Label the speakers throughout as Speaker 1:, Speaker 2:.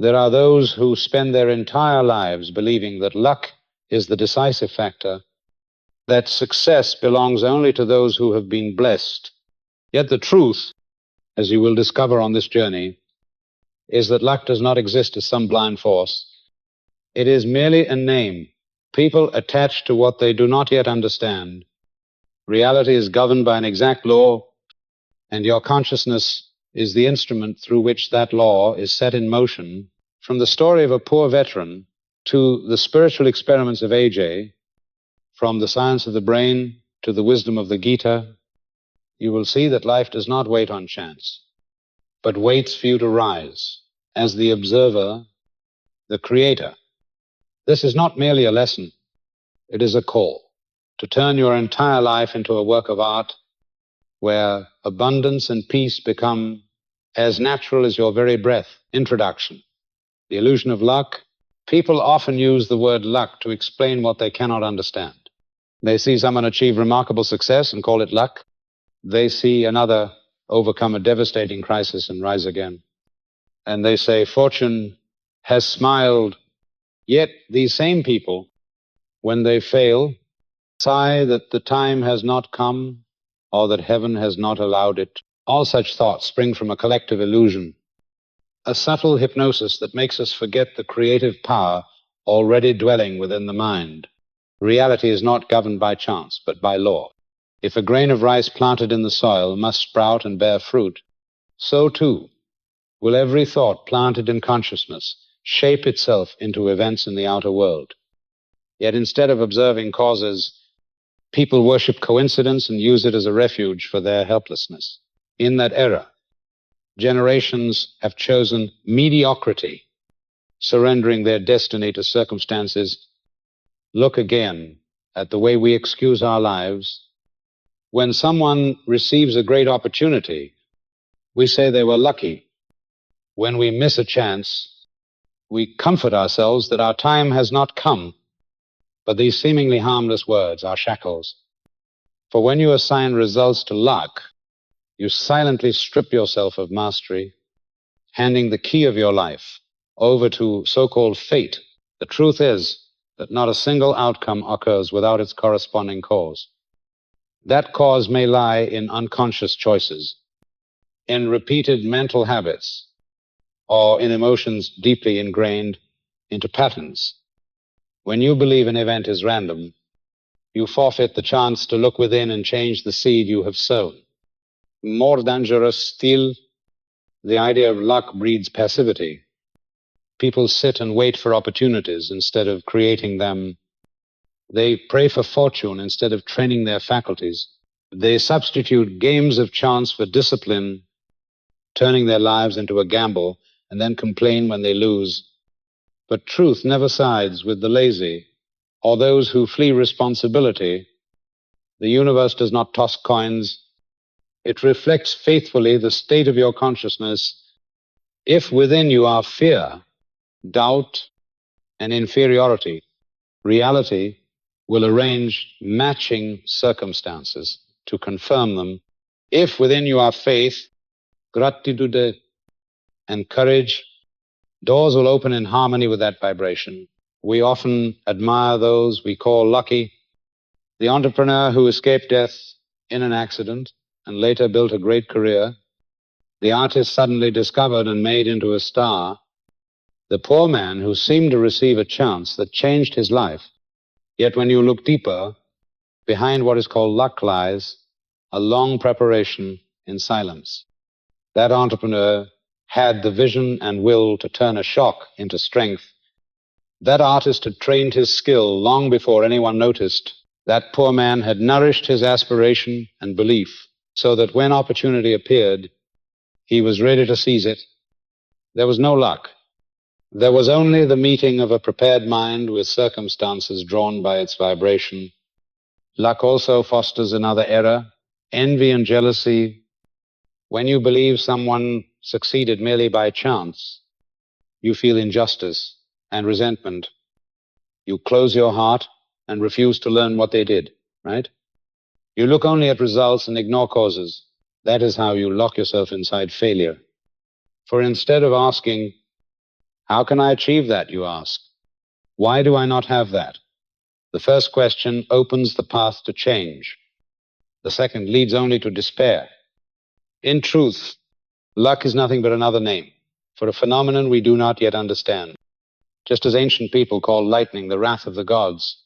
Speaker 1: There are those who spend their entire lives believing that luck is the decisive factor, that success belongs only to those who have been blessed. Yet the truth, as you will discover on this journey, is that luck does not exist as some blind force. It is merely a name people attach to what they do not yet understand. Reality is governed by an exact law, and your consciousness is the instrument through which that law is set in motion. From the story of a poor veteran to the spiritual experiments of AJ, from the science of the brain to the wisdom of the Gita, you will see that life does not wait on chance, but waits for you to rise as the observer, the creator. This is not merely a lesson, it is a call to turn your entire life into a work of art where abundance and peace become as natural as your very breath. Introduction. The illusion of luck. People often use the word luck to explain what they cannot understand. They see someone achieve remarkable success and call it luck. They see another overcome a devastating crisis and rise again. And they say fortune has smiled. Yet these same people, when they fail, sigh that the time has not come or that heaven has not allowed it. All such thoughts spring from a collective illusion, a subtle hypnosis that makes us forget the creative power already dwelling within the mind. Reality is not governed by chance, but by law. If a grain of rice planted in the soil must sprout and bear fruit, so too will every thought planted in consciousness shape itself into events in the outer world. Yet instead of observing causes, people worship coincidence and use it as a refuge for their helplessness. In that era, generations have chosen mediocrity, surrendering their destiny to circumstances. Look again at the way we excuse our lives. When someone receives a great opportunity, we say they were lucky. When we miss a chance, we comfort ourselves that our time has not come. But these seemingly harmless words are shackles. For when you assign results to luck, you silently strip yourself of mastery, handing the key of your life over to so-called fate. The truth is that not a single outcome occurs without its corresponding cause. That cause may lie in unconscious choices, in repeated mental habits, or in emotions deeply ingrained into patterns. When you believe an event is random, you forfeit the chance to look within and change the seed you have sown. More dangerous still, the idea of luck breeds passivity. People sit and wait for opportunities instead of creating them. They pray for fortune instead of training their faculties. They substitute games of chance for discipline, turning their lives into a gamble, and then complain when they lose. But truth never sides with the lazy or those who flee responsibility. The universe does not toss coins. It reflects faithfully the state of your consciousness. If within you are fear, doubt, and inferiority, reality will arrange matching circumstances to confirm them. If within you are faith, gratitude, and courage, doors will open in harmony with that vibration. We often admire those we call lucky. The entrepreneur who escaped death in an accident and later built a great career. The artist suddenly discovered and made into a star. The poor man who seemed to receive a chance that changed his life. Yet when you look deeper, behind what is called luck lies a long preparation in silence. That entrepreneur had the vision and will to turn a shock into strength. That artist had trained his skill long before anyone noticed. That poor man had nourished his aspiration and belief so that when opportunity appeared, he was ready to seize it. There was no luck. There was only the meeting of a prepared mind with circumstances drawn by its vibration. Luck also fosters another error, envy and jealousy. When you believe someone succeeded merely by chance, you feel injustice and resentment. You close your heart and refuse to learn what they did, right? You look only at results and ignore causes. That is how you lock yourself inside failure. For instead of asking, How can I achieve that, you ask? Why do I not have that? The first question opens the path to change. The second leads only to despair. In truth, luck is nothing but another name for a phenomenon we do not yet understand. Just as ancient people called lightning the wrath of the gods,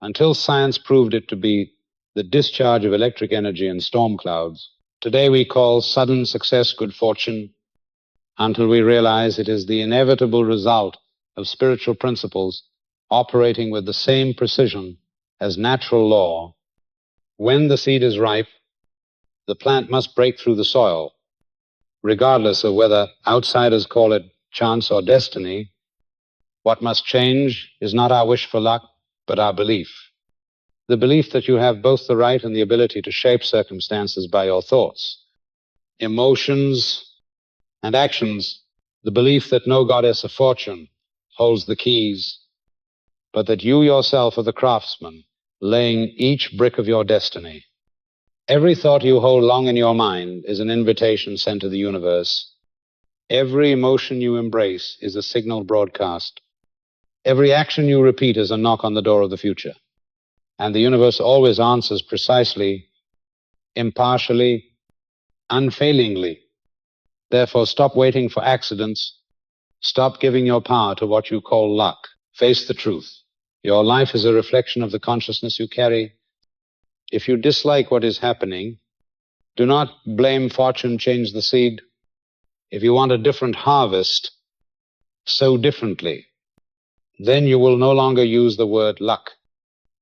Speaker 1: until science proved it to be the discharge of electric energy in storm clouds, today we call sudden success good fortune, until we realize it is the inevitable result of spiritual principles operating with the same precision as natural law. When the seed is ripe, the plant must break through the soil, regardless of whether outsiders call it chance or destiny. What must change is not our wish for luck, but our belief. The belief that you have both the right and the ability to shape circumstances by your thoughts, emotions, and actions. The belief that no goddess of fortune holds the keys, but that you yourself are the craftsman, laying each brick of your destiny. Every thought you hold long in your mind is an invitation sent to the universe. Every emotion you embrace is a signal broadcast. Every action you repeat is a knock on the door of the future. And the universe always answers precisely, impartially, unfailingly. Therefore, stop waiting for accidents. Stop giving your power to what you call luck. Face the truth. Your life is a reflection of the consciousness you carry. If you dislike what is happening, do not blame fortune, change the seed. If you want a different harvest, sow differently. Then you will no longer use the word luck,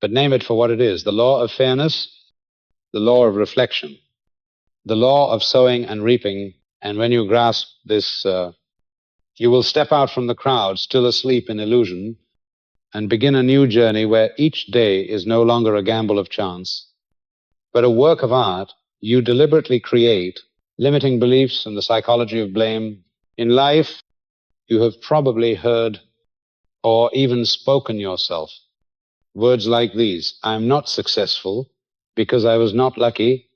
Speaker 1: but name it for what it is: the law of fairness, the law of reflection, the law of sowing and reaping. And when you grasp this, you will step out from the crowd, still asleep in illusion, and begin a new journey where each day is no longer a gamble of chance, but a work of art you deliberately create. Limiting beliefs and the psychology of blame. In life, you have probably heard or even spoken yourself words like these: I am not successful because I was not lucky.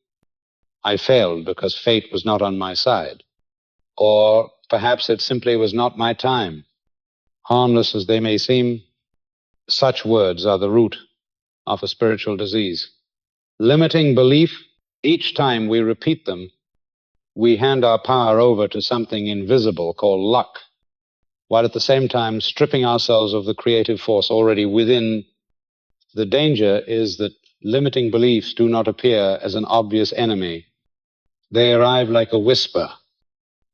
Speaker 1: I failed because fate was not on my side. Or perhaps it simply was not my time. Harmless as they may seem, such words are the root of a spiritual disease. Limiting belief, each time we repeat them, we hand our power over to something invisible called luck, while at the same time stripping ourselves of the creative force already within. The danger is that limiting beliefs do not appear as an obvious enemy. They arrive like a whisper,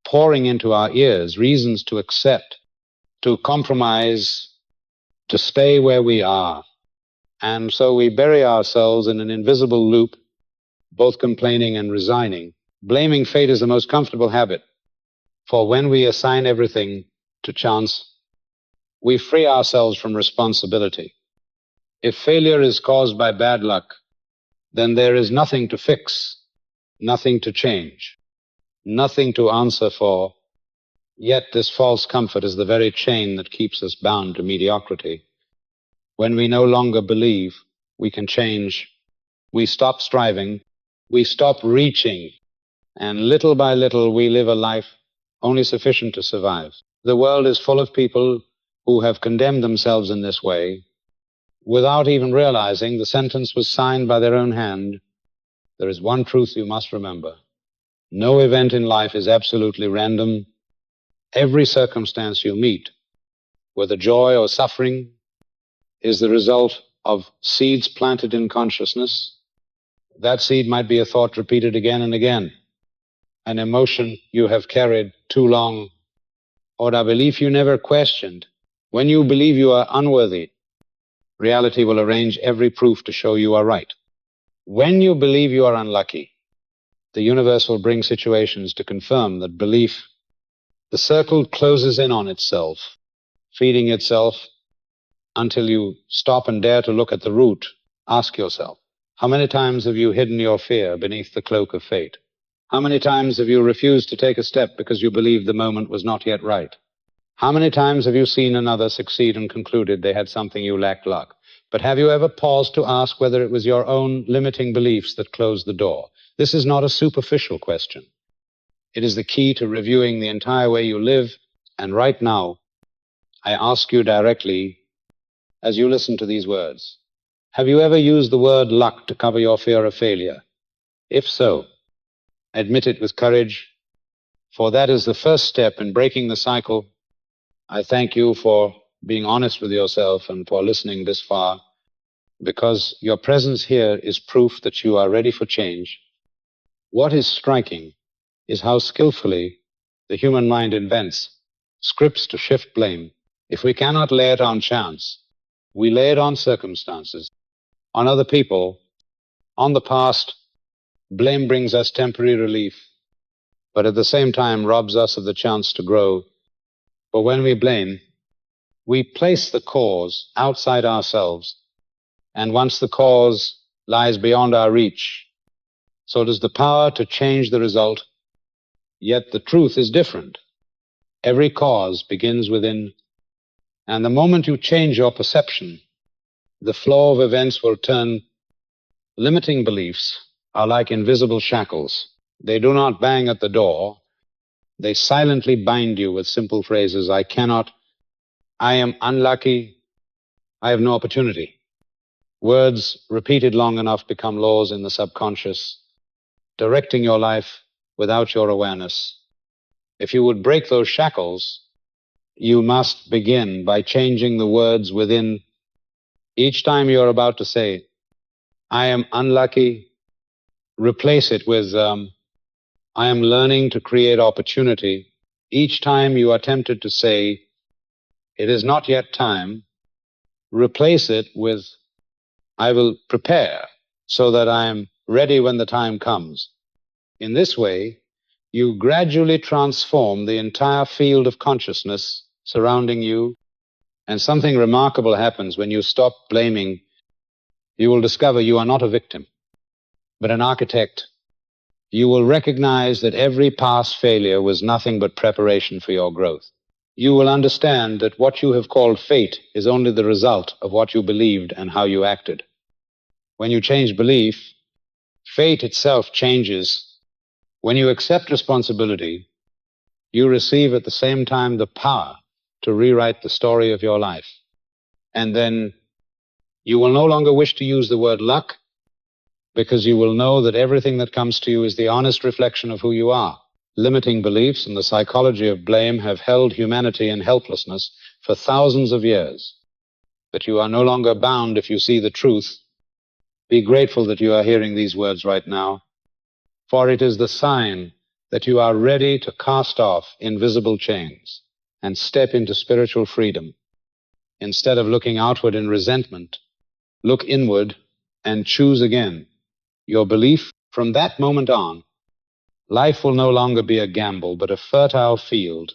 Speaker 1: pouring into our ears reasons to accept, to compromise, to stay where we are. And so we bury ourselves in an invisible loop, both complaining and resigning. Blaming fate is the most comfortable habit, for when we assign everything to chance, we free ourselves from responsibility. If failure is caused by bad luck, then there is nothing to fix, nothing to change, nothing to answer for. Yet this false comfort is the very chain that keeps us bound to mediocrity. When we no longer believe we can change, we stop striving, we stop reaching, and little by little we live a life only sufficient to survive. The world is full of people who have condemned themselves in this way without even realizing the sentence was signed by their own hand. There is one truth you must remember: no event in life is absolutely random. Every circumstance you meet, whether joy or suffering, is the result of seeds planted in consciousness. That seed might be a thought repeated again and again, an emotion you have carried too long, or a belief you never questioned. When you believe you are unworthy, reality will arrange every proof to show you are right. When you believe you are unlucky, the universe will bring situations to confirm that belief. The circle closes in on itself, feeding itself until you stop and dare to look at the root. Ask yourself, how many times have you hidden your fear beneath the cloak of fate? How many times have you refused to take a step because you believed the moment was not yet right? How many times have you seen another succeed and concluded they had something you lacked luck? But have you ever paused to ask whether it was your own limiting beliefs that closed the door? This is not a superficial question. It is the key to reviewing the entire way you live. And right now, I ask you directly as you listen to these words. Have you ever used the word luck to cover your fear of failure? If so, admit it with courage, for that is the first step in breaking the cycle. I thank you for being honest with yourself and for listening this far, because your presence here is proof that you are ready for change. What is striking is how skillfully the human mind invents scripts to shift blame. If we cannot lay it on chance, we lay it on circumstances, on other people, on the past. Blame brings us temporary relief, but at the same time robs us of the chance to grow. For when we blame, we place the cause outside ourselves, and once the cause lies beyond our reach, so does the power to change the result. Yet the truth is different. Every cause begins within, and the moment you change your perception, the flow of events will turn. Limiting beliefs are like invisible shackles. They do not bang at the door. They silently bind you with simple phrases. I cannot, I am unlucky, I have no opportunity. Words repeated long enough become laws in the subconscious, directing your life without your awareness. If you would break those shackles, you must begin by changing the words within. Each time you're about to say, I am unlucky, replace it with, I am learning to create opportunity. Each time you are tempted to say, it is not yet time, replace it with, I will prepare so that I am ready when the time comes. In this way, you gradually transform the entire field of consciousness surrounding you, and something remarkable happens when you stop blaming. You will discover you are not a victim, but an architect. You will recognize that every past failure was nothing but preparation for your growth. You will understand that what you have called fate is only the result of what you believed and how you acted. When you change belief, fate itself changes. When you accept responsibility, you receive at the same time the power to rewrite the story of your life. And then you will no longer wish to use the word luck, because you will know that everything that comes to you is the honest reflection of who you are. Limiting beliefs and the psychology of blame have held humanity in helplessness for thousands of years. But you are no longer bound if you see the truth. Be grateful that you are hearing these words right now, for it is the sign that you are ready to cast off invisible chains and step into spiritual freedom. Instead of looking outward in resentment, look inward and choose again your belief. From that moment on, life will no longer be a gamble, but a fertile field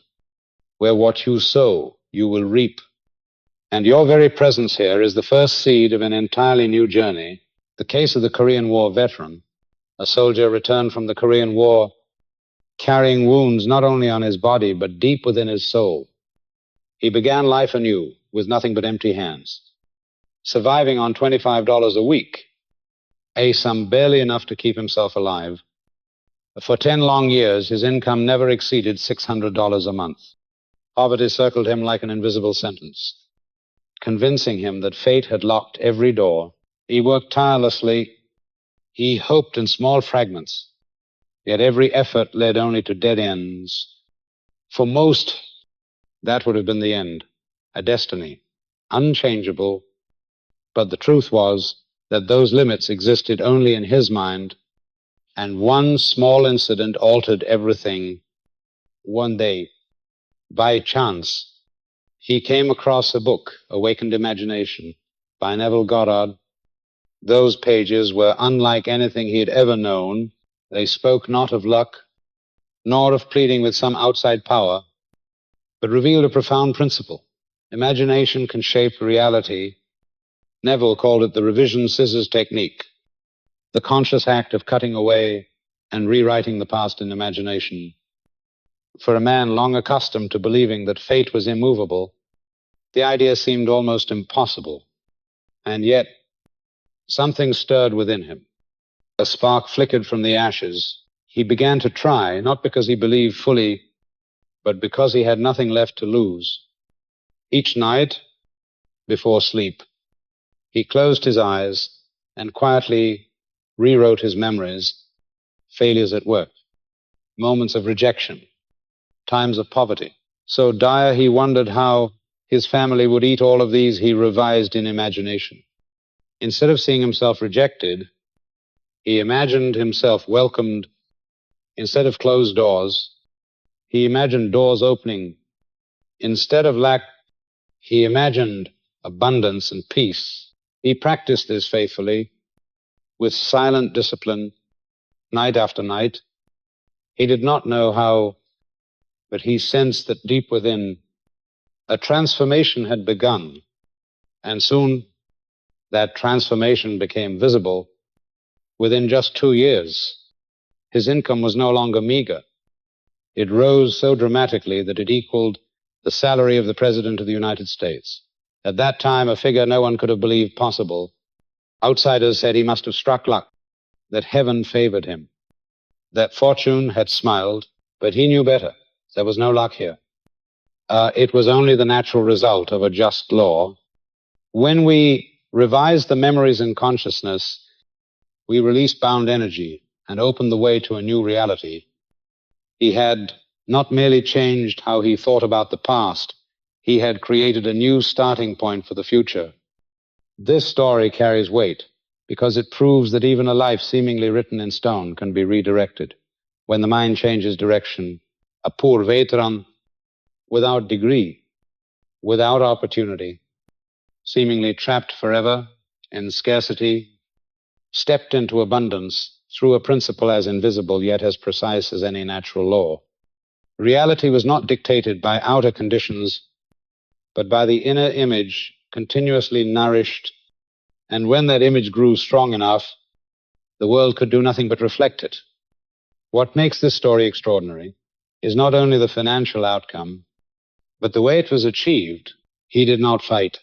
Speaker 1: where what you sow, you will reap. And your very presence here is the first seed of an entirely new journey. The case of the Korean War veteran, a soldier returned from the Korean War carrying wounds not only on his body, but deep within his soul. He began life anew with nothing but empty hands, surviving on $25 a week, a sum barely enough to keep himself alive. For 10 long years, his income never exceeded $600 a month. Poverty circled him like an invisible sentence, convincing him that fate had locked every door. He worked tirelessly. He hoped in small fragments, yet every effort led only to dead ends. For most, that would have been the end, a destiny, unchangeable. But the truth was that those limits existed only in his mind, and one small incident altered everything. One day, by chance, he came across a book, Awakened Imagination, by Neville Goddard. Those pages were unlike anything he had ever known. They spoke not of luck, nor of pleading with some outside power, but revealed a profound principle. Imagination can shape reality. Neville called it the revision scissors technique, the conscious act of cutting away and rewriting the past in imagination. For a man long accustomed to believing that fate was immovable, the idea seemed almost impossible. And yet, something stirred within him. A spark flickered from the ashes. He began to try, not because he believed fully, but because he had nothing left to lose. Each night, before sleep, he closed his eyes and quietly rewrote his memories, failures at work, moments of rejection, times of poverty. So dire he wondered how his family would eat all of these he revised in imagination. Instead of seeing himself rejected, he imagined himself welcomed. Instead of closed doors, he imagined doors opening. Instead of lack, he imagined abundance and peace. He practiced this faithfully with silent discipline, night after night. He did not know how, but he sensed that deep within a transformation had begun, and soon that transformation became visible. Within just 2 years, his income was no longer meager. It rose so dramatically that it equaled the salary of the President of the United States. At that time, a figure no one could have believed possible. Outsiders said he must have struck luck, that heaven favored him, that fortune had smiled, but he knew better. There was no luck here. It was only the natural result of a just law. When we revise the memories in consciousness, we release bound energy and open the way to a new reality. He had not merely changed how he thought about the past, he had created a new starting point for the future. This story carries weight because it proves that even a life seemingly written in stone can be redirected. When the mind changes direction, a poor veteran, without degree, without opportunity, seemingly trapped forever in scarcity, stepped into abundance through a principle as invisible yet as precise as any natural law. Reality was not dictated by outer conditions, but by the inner image continuously nourished, and when that image grew strong enough, the world could do nothing but reflect it. What makes this story extraordinary is not only the financial outcome, but the way it was achieved. He did not fight.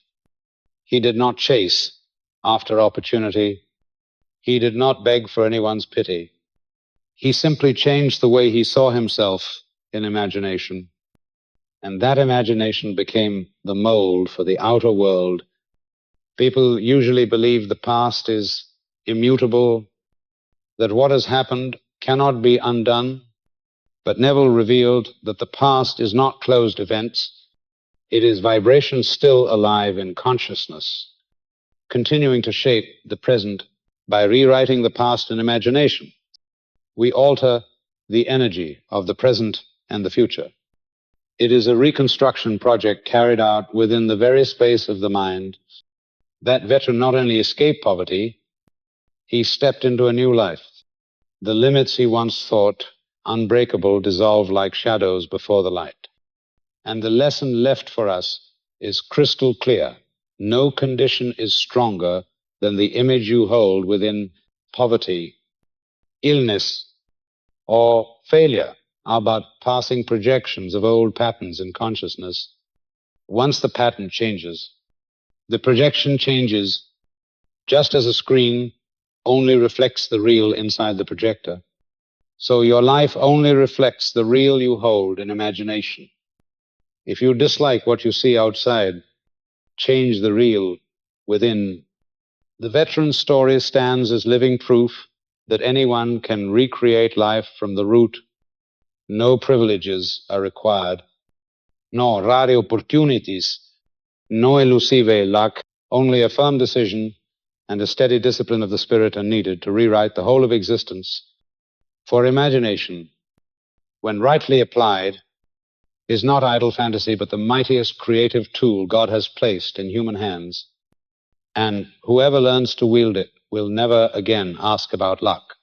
Speaker 1: He did not chase after opportunity. He did not beg for anyone's pity. He simply changed the way he saw himself in imagination, and that imagination became the mold for the outer world. People usually believe the past is immutable, that what has happened cannot be undone, but Neville revealed that the past is not closed events. It is vibration still alive in consciousness, continuing to shape the present by rewriting the past in imagination. We alter the energy of the present and the future. It is a reconstruction project carried out within the very space of the mind. That veteran not only escaped poverty, he stepped into a new life. The limits he once thought unbreakable dissolved like shadows before the light. And the lesson left for us is crystal clear. No condition is stronger than the image you hold within. Poverty, illness, or failure are but passing projections of old patterns in consciousness. Once the pattern changes, the projection changes, just as a screen only reflects the real inside the projector. So your life only reflects the real you hold in imagination. If you dislike what you see outside, change the real within. The veteran's story stands as living proof that anyone can recreate life from the root. No privileges are required, no rare opportunities, no elusive luck. Only a firm decision and a steady discipline of the spirit are needed to rewrite the whole of existence. For imagination, when rightly applied, is not idle fantasy, but the mightiest creative tool God has placed in human hands. And whoever learns to wield it will never again ask about luck,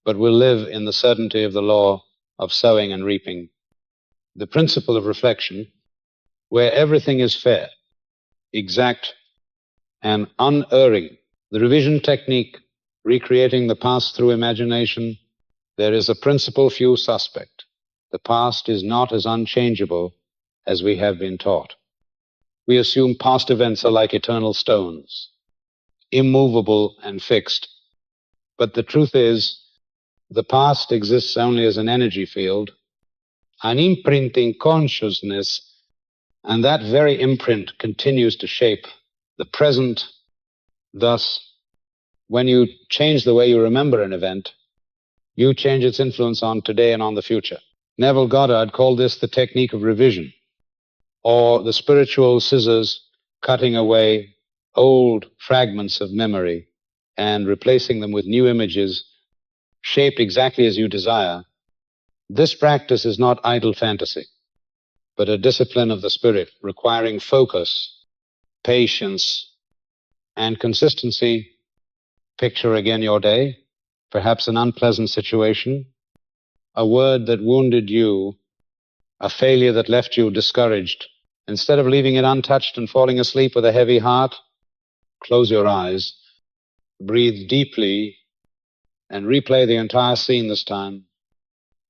Speaker 1: but will live in the certainty of the law of sowing and reaping. The principle of reflection, where everything is fair, exact, and unerring. The revision technique, recreating the past through imagination, there is a principle few suspect. The past is not as unchangeable as we have been taught. We assume past events are like eternal stones, immovable and fixed. But the truth is, the past exists only as an energy field, an imprint in consciousness And that very imprint continues to shape the present. Thus, when you change the way you remember an event, you change its influence on today and on the future. Neville Goddard called this the technique of revision, or the spiritual scissors cutting away old fragments of memory and replacing them with new images shaped exactly as you desire. This practice is not idle fantasy, but a discipline of the spirit requiring focus, patience, and consistency. Picture again your day, perhaps an unpleasant situation, a word that wounded you, a failure that left you discouraged. Instead of leaving it untouched and falling asleep with a heavy heart, close your eyes, breathe deeply, and replay the entire scene this time,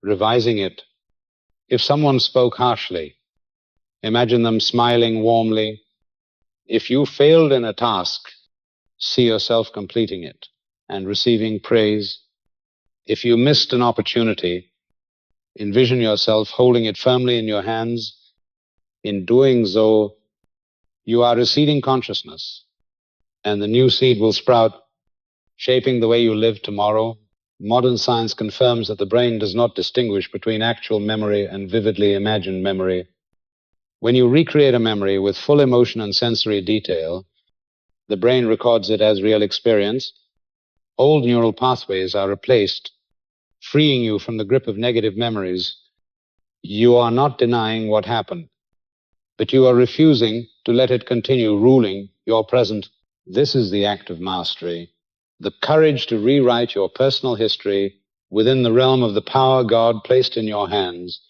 Speaker 1: revising it. If someone spoke harshly, imagine them smiling warmly. If you failed in a task, see yourself completing it and receiving praise. If you missed an opportunity, envision yourself holding it firmly in your hands. In doing so, you are reseeding consciousness, and the new seed will sprout, shaping the way you live tomorrow. Modern science confirms that the brain does not distinguish between actual memory and vividly imagined memory. When you recreate a memory with full emotion and sensory detail, the brain records it as real experience. Old neural pathways are replaced, freeing you from the grip of negative memories. You are not denying what happened, but you are refusing to let it continue ruling your present. This is the act of mastery, the courage to rewrite your personal history within the realm of the power God placed in your hands.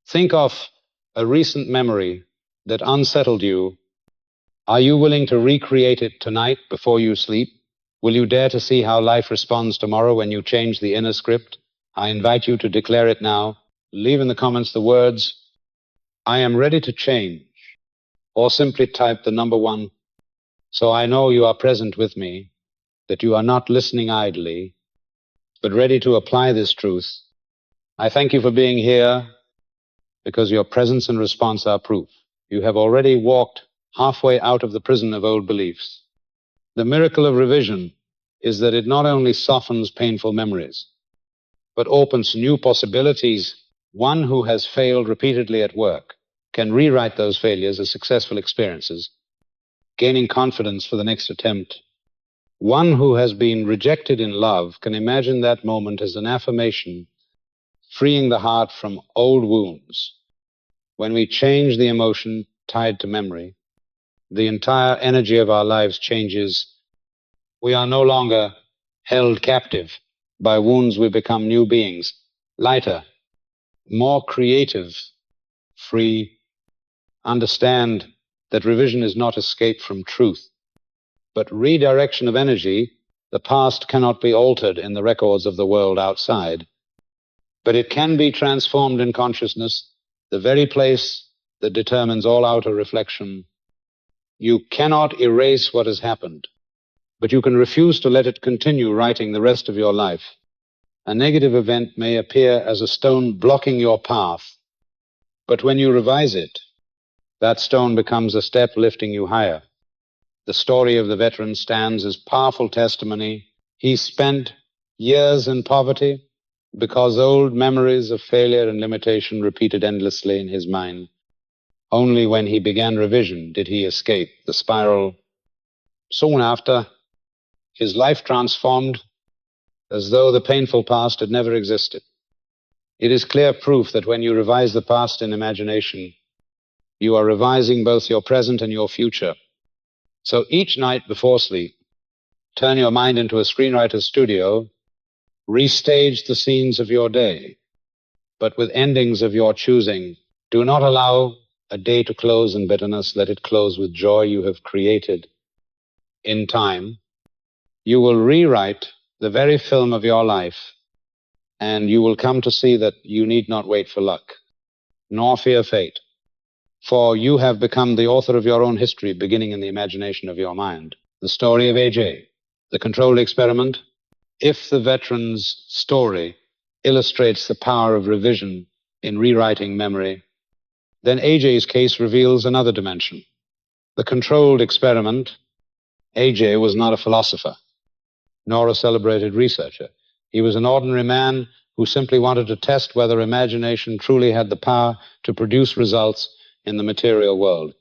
Speaker 1: Think of a recent memory that unsettled you. Are you willing to recreate it tonight before you sleep? Will you dare to see how life responds tomorrow when you change the inner script? I invite you to declare it now. Leave in the comments the words, "I am ready to change," or simply type the number 1. So I know you are present with me, that you are not listening idly, but ready to apply this truth. I thank you for being here, because your presence and response are proof. You have already walked halfway out of the prison of old beliefs. The miracle of revision is that it not only softens painful memories, but opens new possibilities. One who has failed repeatedly at work can rewrite those failures as successful experiences, gaining confidence for the next attempt. One who has been rejected in love can imagine that moment as an affirmation, freeing the heart from old wounds. When we change the emotion tied to memory, the entire energy of our lives changes. We are no longer held captive by wounds. We become new beings, lighter, more creative, free. Understand that revision is not escape from truth, but redirection of energy. The past cannot be altered in the records of the world outside, but it can be transformed in consciousness, the very place that determines all outer reflection. You cannot erase what has happened, but you can refuse to let it continue writing the rest of your life. A negative event may appear as a stone blocking your path, but when you revise it, that stone becomes a step lifting you higher. The story of the veteran stands as powerful testimony. He spent years in poverty because old memories of failure and limitation repeated endlessly in his mind. Only when he began revision did he escape the spiral. Soon after, his life transformed as though the painful past had never existed. It is clear proof that when you revise the past in imagination, you are revising both your present and your future. So each night before sleep, turn your mind into a screenwriter's studio, restage the scenes of your day, but with endings of your choosing. Do not allow a day to close in bitterness. Let it close with joy you have created. In time, you will rewrite the very film of your life, and you will come to see that you need not wait for luck, nor fear fate, for you have become the author of your own history, beginning in the imagination of your mind. The story of AJ, the controlled experiment. If the veteran's story illustrates the power of revision in rewriting memory, Then AJ's case reveals another dimension. The controlled experiment, AJ was not a philosopher, nor a celebrated researcher. He was an ordinary man who simply wanted to test whether imagination truly had the power to produce results in the material world.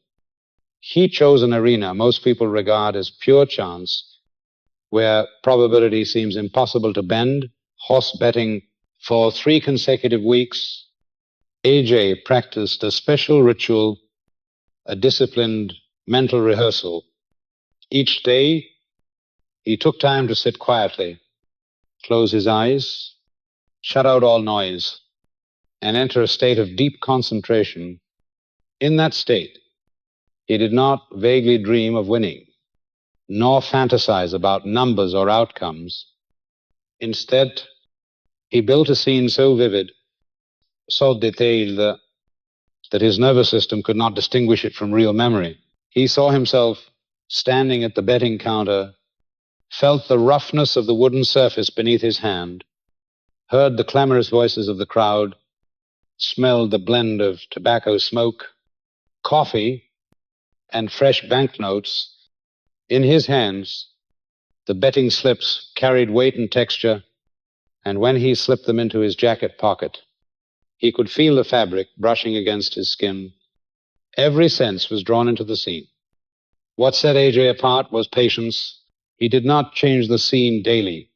Speaker 1: He chose an arena most people regard as pure chance, where probability seems impossible to bend. Horse betting. For 3 consecutive weeks, AJ practiced a special ritual, a disciplined mental rehearsal. Each day, he took time to sit quietly, close his eyes, shut out all noise, and enter a state of deep concentration. In that state, he did not vaguely dream of winning, nor fantasize about numbers or outcomes. Instead, he built a scene so vivid, so detailed, that his nervous system could not distinguish it from real memory. He saw himself standing at the betting counter, felt the roughness of the wooden surface beneath his hand, heard the clamorous voices of the crowd, smelled the blend of tobacco smoke, coffee, and fresh banknotes. In his hands, the betting slips carried weight and texture, and when he slipped them into his jacket pocket, he could feel the fabric brushing against his skin. Every sense was drawn into the scene. What set AJ apart was patience. He did not change the scene daily,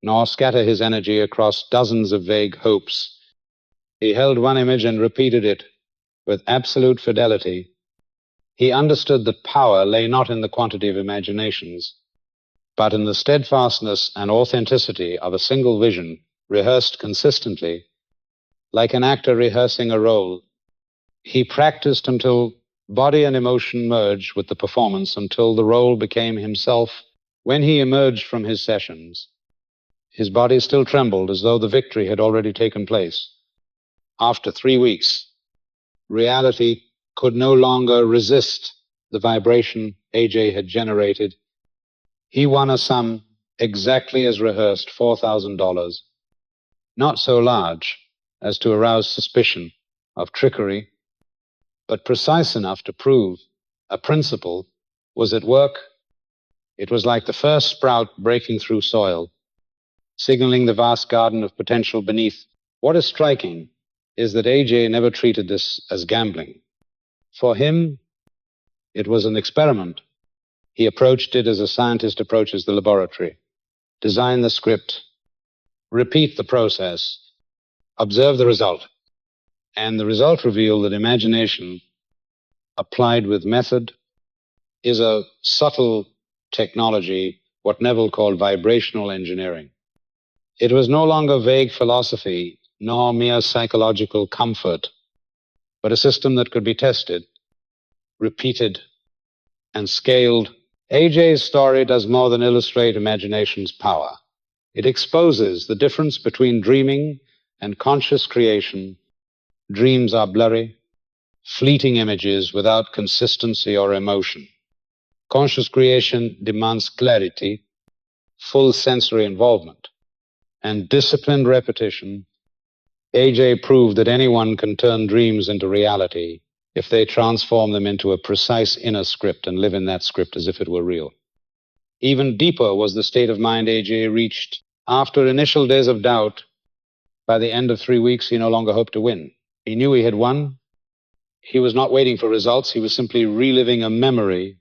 Speaker 1: nor scatter his energy across dozens of vague hopes. He held one image and repeated it with absolute fidelity. He understood that power lay not in the quantity of imaginations, but in the steadfastness and authenticity of a single vision, rehearsed consistently, like an actor rehearsing a role. He practiced until body and emotion merged with the performance, until the role became himself. When he emerged from his sessions, his body still trembled as though the victory had already taken place. After 3 weeks, reality could no longer resist the vibration AJ had generated. He won a sum exactly as rehearsed, $4,000, not so large as to arouse suspicion of trickery, but precise enough to prove a principle was at work. It was like the first sprout breaking through soil, signaling the vast garden of potential beneath. What is striking is that AJ never treated this as gambling. For him, it was an experiment. He approached it as a scientist approaches the laboratory. Design the script, repeat the process, observe the result. And the result revealed that imagination, applied with method, is a subtle technology, what Neville called vibrational engineering. It was no longer vague philosophy, nor mere psychological comfort, but a system that could be tested, repeated, and scaled. AJ's story does more than illustrate imagination's power. It exposes the difference between dreaming and conscious creation. Dreams are blurry, fleeting images without consistency or emotion. Conscious creation demands clarity, full sensory involvement, and disciplined repetition. AJ proved that anyone can turn dreams into reality if they transform them into a precise inner script and live in that script as if it were real. Even deeper was the state of mind AJ reached. After initial days of doubt, by the end of 3 weeks, he no longer hoped to win. He knew he had won. He was not waiting for results. He was simply reliving a memory.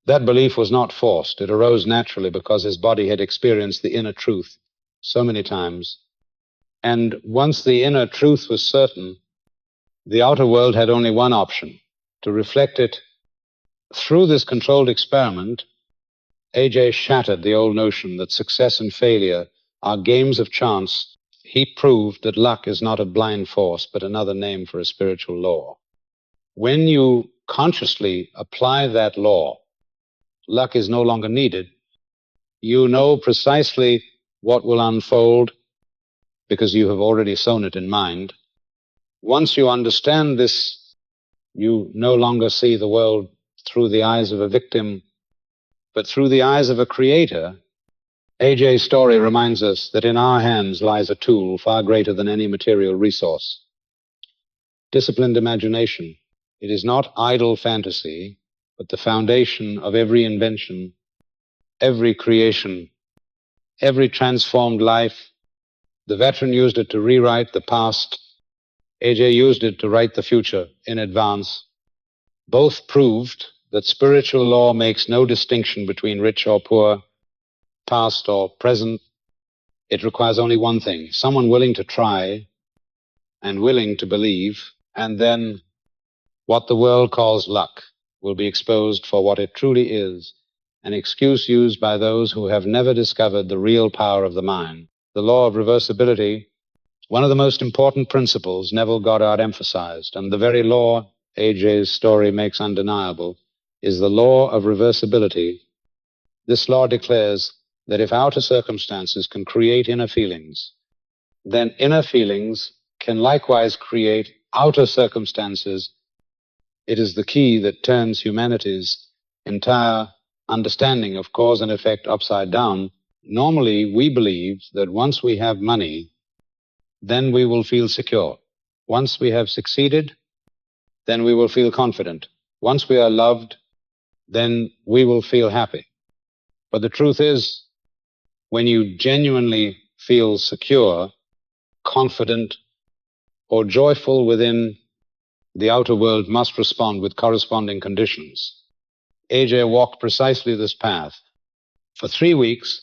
Speaker 1: That belief was not forced. It arose naturally because his body had experienced the inner truth so many times. And once the inner truth was certain, the outer world had only one option: to reflect it. Through this controlled experiment, AJ shattered the old notion that success and failure are games of chance. He proved that luck is not a blind force, but another name for a spiritual law. When you consciously apply that law, luck is no longer needed. You know precisely what will unfold because you have already sown it in mind. Once you understand this, you no longer see the world through the eyes of a victim, but through the eyes of a creator. AJ's story reminds us that in our hands lies a tool far greater than any material resource. disciplined imagination. It is not idle fantasy, but the foundation of every invention, every creation, every transformed life. The veteran used it to rewrite the past. AJ used it to write the future in advance. Both proved that spiritual law makes no distinction between rich or poor, past or present. It requires only one thing: someone willing to try and willing to believe, and then what the world calls luck will be exposed for what it truly is, an excuse used by those who have never discovered the real power of the mind. The law of reversibility, one of the most important principles Neville Goddard emphasized, and the very law AJ's story makes undeniable, is the law of reversibility. This law declares that if outer circumstances can create inner feelings, then inner feelings can likewise create outer circumstances. It is the key that turns humanity's entire understanding of cause and effect upside down. Normally, we believe that once we have money, then we will feel secure. Once we have succeeded, then we will feel confident. Once we are loved, then we will feel happy. But the truth is, when you genuinely feel secure, confident, or joyful within, the outer world must respond with corresponding conditions. AJ walked precisely this path. For 3 weeks,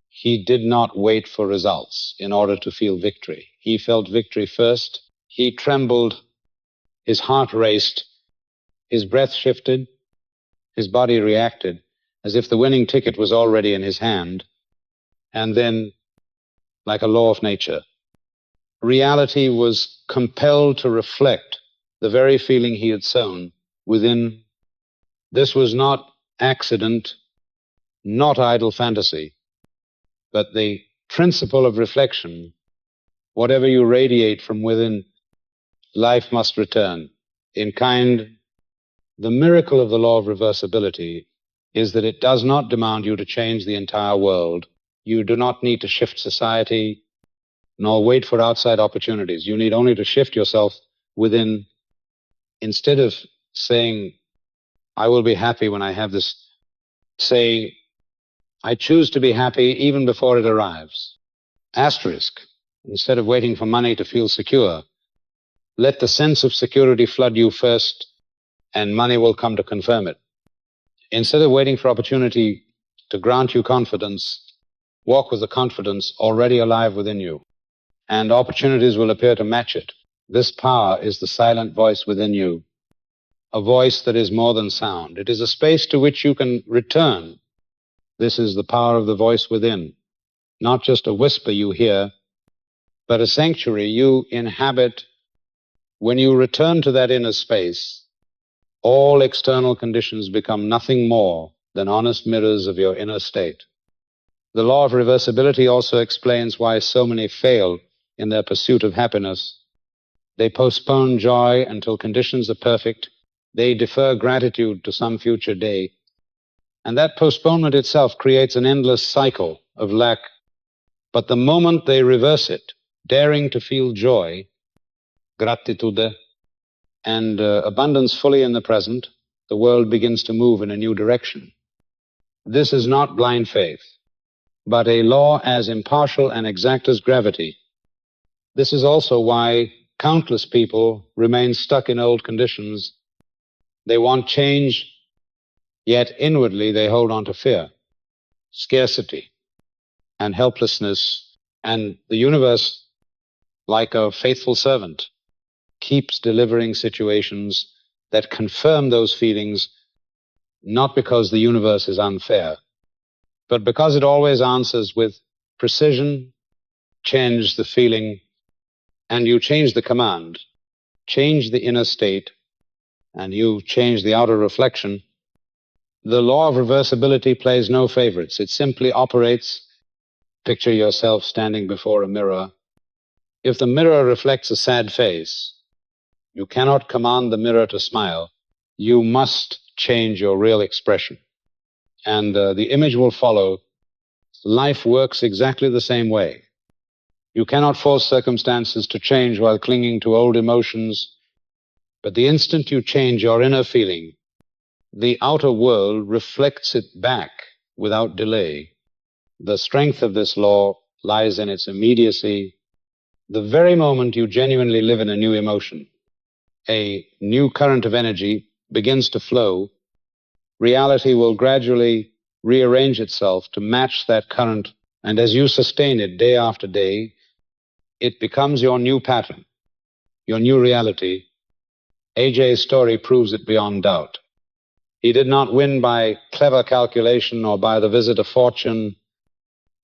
Speaker 1: he did not wait for results in order to feel victory. He felt victory first. He trembled, his heart raced, his breath shifted, his body reacted as if the winning ticket was already in his hand. And then, like a law of nature, reality was compelled to reflect the very feeling he had sown within. This was not accident, not idle fantasy, but the principle of reflection. Whatever you radiate from within, life must return in kind. The miracle of the law of reversibility is that it does not demand you to change the entire world. You do not need to shift society, nor wait for outside opportunities. You need only to shift yourself within. Instead of saying, I will be happy when I have this, say, I choose to be happy even before it arrives. Asterisk. Instead of waiting for money to feel secure, let the sense of security flood you first, and money will come to confirm it. Instead of waiting for opportunity to grant you confidence, walk with the confidence already alive within you, and opportunities will appear to match it. This power is the silent voice within you, a voice that is more than sound. It is a space to which you can return. This is the power of the voice within, not just a whisper you hear, but a sanctuary you inhabit. When you return to that inner space, all external conditions become nothing more than honest mirrors of your inner state. The law of reversibility also explains why so many fail in their pursuit of happiness. They postpone joy until conditions are perfect. They defer gratitude to some future day. And that postponement itself creates an endless cycle of lack. But the moment they reverse it, daring to feel joy, gratitude, and abundance fully in the present, the world begins to move in a new direction. This is not blind faith, but a law as impartial and exact as gravity. This is also why countless people remain stuck in old conditions. They want change, yet inwardly they hold on to fear, scarcity, and helplessness. And the universe, like a faithful servant, keeps delivering situations that confirm those feelings, not because the universe is unfair, but because it always answers with precision. Change the feeling, and you change the command. Change the inner state, and you change the outer reflection. The law of reversibility plays no favorites. It simply operates. Picture yourself standing before a mirror. If the mirror reflects a sad face, you cannot command the mirror to smile. You must change your real expression, and the image will follow. Life works exactly the same way. You cannot force circumstances to change while clinging to old emotions But the instant you change your inner feeling, the outer world reflects it back without delay. The strength of this law lies in its immediacy. The very moment you genuinely live in a new emotion, a new current of energy begins to flow, reality will gradually rearrange itself to match that current, and as you sustain it day after day, it becomes your new pattern, your new reality. AJ's story proves it beyond doubt. He did not win by clever calculation or by the visit of fortune.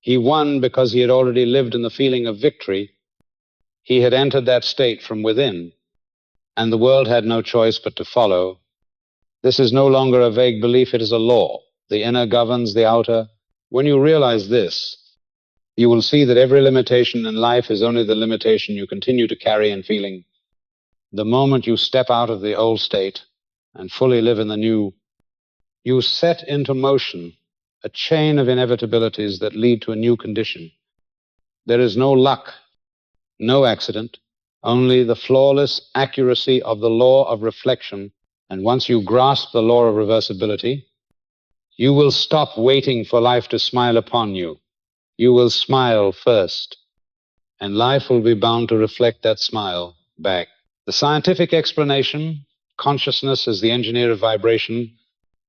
Speaker 1: He won because he had already lived in the feeling of victory. He had entered that state from within, and the world had no choice but to follow. This is no longer a vague belief, it is a law. The inner governs the outer. When you realize this, you will see that every limitation in life is only the limitation you continue to carry in feeling. The moment you step out of the old state and fully live in the new, you set into motion a chain of inevitabilities that lead to a new condition. There is no luck, no accident, only the flawless accuracy of the law of reflection. And once you grasp the law of reversibility, you will stop waiting for life to smile upon you. You will smile first, and life will be bound to reflect that smile back. The scientific explanation, consciousness as the engineer of vibration,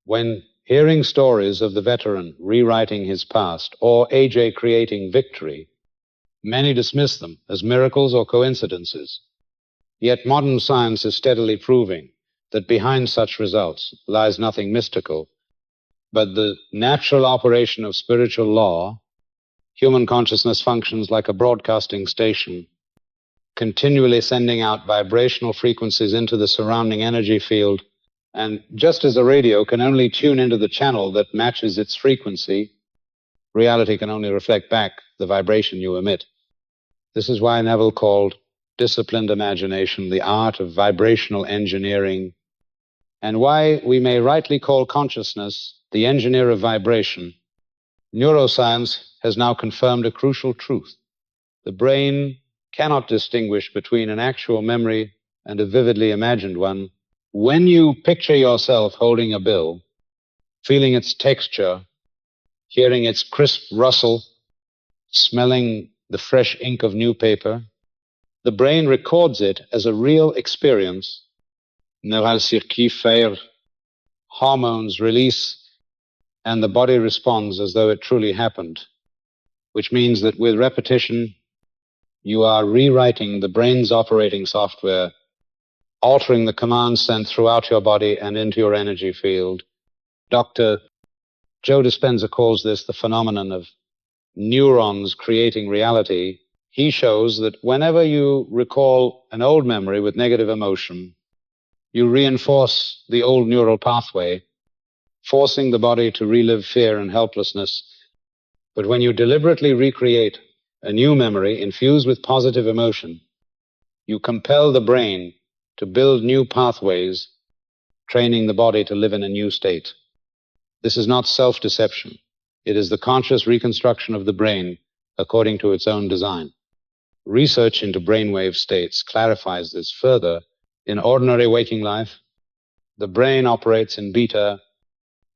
Speaker 1: when hearing stories of the veteran rewriting his past or AJ creating victory, many dismiss them as miracles or coincidences. Yet modern science is steadily proving that behind such results lies nothing mystical, but the natural operation of spiritual law. Human consciousness functions like a broadcasting station, continually sending out vibrational frequencies into the surrounding energy field. And just as a radio can only tune into the channel that matches its frequency, reality can only reflect back the vibration you emit. This is why Neville called disciplined imagination the art of vibrational engineering, and why we may rightly call consciousness the engineer of vibration. Neuroscience has now confirmed a crucial truth. The brain cannot distinguish between an actual memory and a vividly imagined one. When you picture yourself holding a bill, feeling its texture, hearing its crisp rustle, smelling the fresh ink of new paper, the brain records it as a real experience. Neural circuits fire, hormones release, and the body responds as though it truly happened, which means that with repetition, you are rewriting the brain's operating software, altering the commands sent throughout your body and into your energy field. Dr. Joe Dispenza calls this the phenomenon of neurons creating reality. He shows that whenever you recall an old memory with negative emotion, you reinforce the old neural pathway, forcing the body to relive fear and helplessness. But when you deliberately recreate a new memory infused with positive emotion, you compel the brain to build new pathways, training the body to live in a new state. This is not self-deception. It is the conscious reconstruction of the brain according to its own design. Research into brainwave states clarifies this further. In ordinary waking life, the brain operates in beta,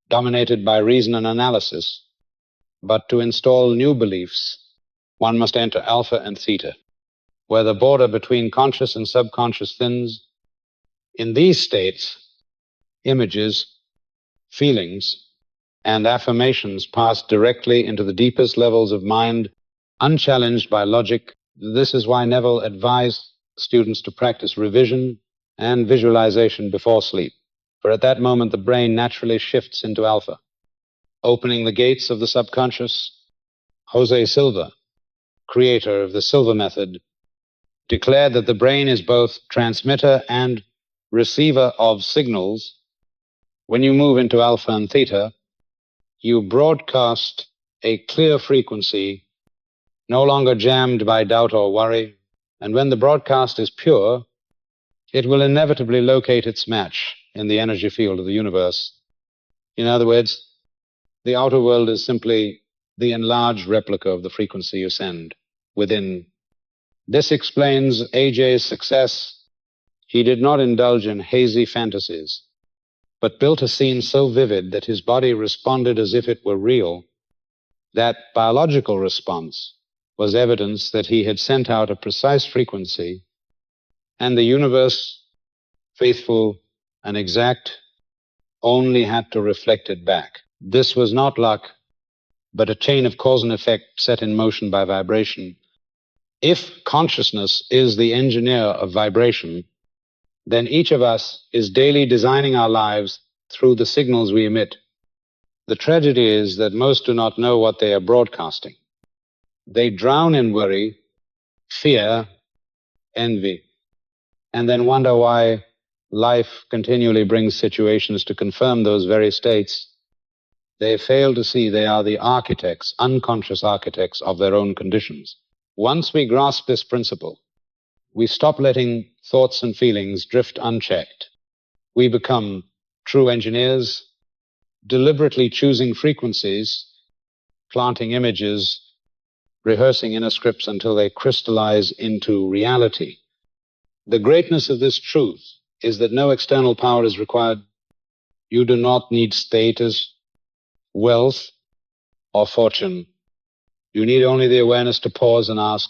Speaker 1: dominated by reason and analysis. But to install new beliefs, one must enter alpha and theta, where the border between conscious and subconscious thins. In these states, images, feelings, and affirmations pass directly into the deepest levels of mind, unchallenged by logic. This is why Neville advised students to practice revision and visualization before sleep, for at that moment the brain naturally shifts into alpha, opening the gates of the subconscious. Jose Silva, creator of the Silva method, declared that the brain is both transmitter and receiver of signals. When you move into alpha and theta, you broadcast a clear frequency, no longer jammed by doubt or worry. And when the broadcast is pure, it will inevitably locate its match in the energy field of the universe. In other words, the outer world is simply the enlarged replica of the frequency you send within. This explains AJ's success. He did not indulge in hazy fantasies, but built a scene so vivid that his body responded as if it were real. That biological response was evidence that he had sent out a precise frequency, and the universe, faithful and exact, only had to reflect it back. This was not luck, but a chain of cause and effect set in motion by vibration. If consciousness is the engineer of vibration, then each of us is daily designing our lives through the signals we emit. The tragedy is that most do not know what they are broadcasting. They drown in worry, fear, envy, and then wonder why life continually brings situations to confirm those very states. They fail to see they are the architects, unconscious architects of their own conditions. Once we grasp this principle, we stop letting thoughts and feelings drift unchecked. We become true engineers, deliberately choosing frequencies, planting images, rehearsing inner scripts until they crystallize into reality. The greatness of this truth is that no external power is required. You do not need status, wealth, or fortune. You need only the awareness to pause and ask,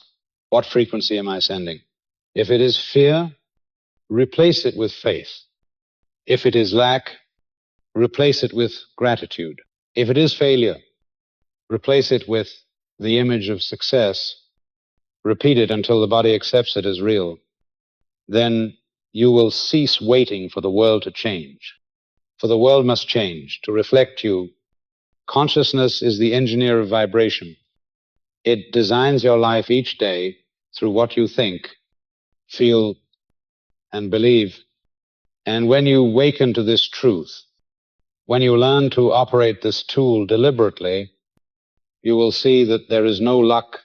Speaker 1: what frequency am I sending? If it is fear, replace it with faith. If it is lack, replace it with gratitude. If it is failure, replace it with the image of success. Repeat it until the body accepts it as real. Then you will cease waiting for the world to change. For the world must change to reflect you. Consciousness is the engineer of vibration. It designs your life each day through what you think, feel, and believe. And when you waken to this truth, when you learn to operate this tool deliberately, you will see that there is no luck,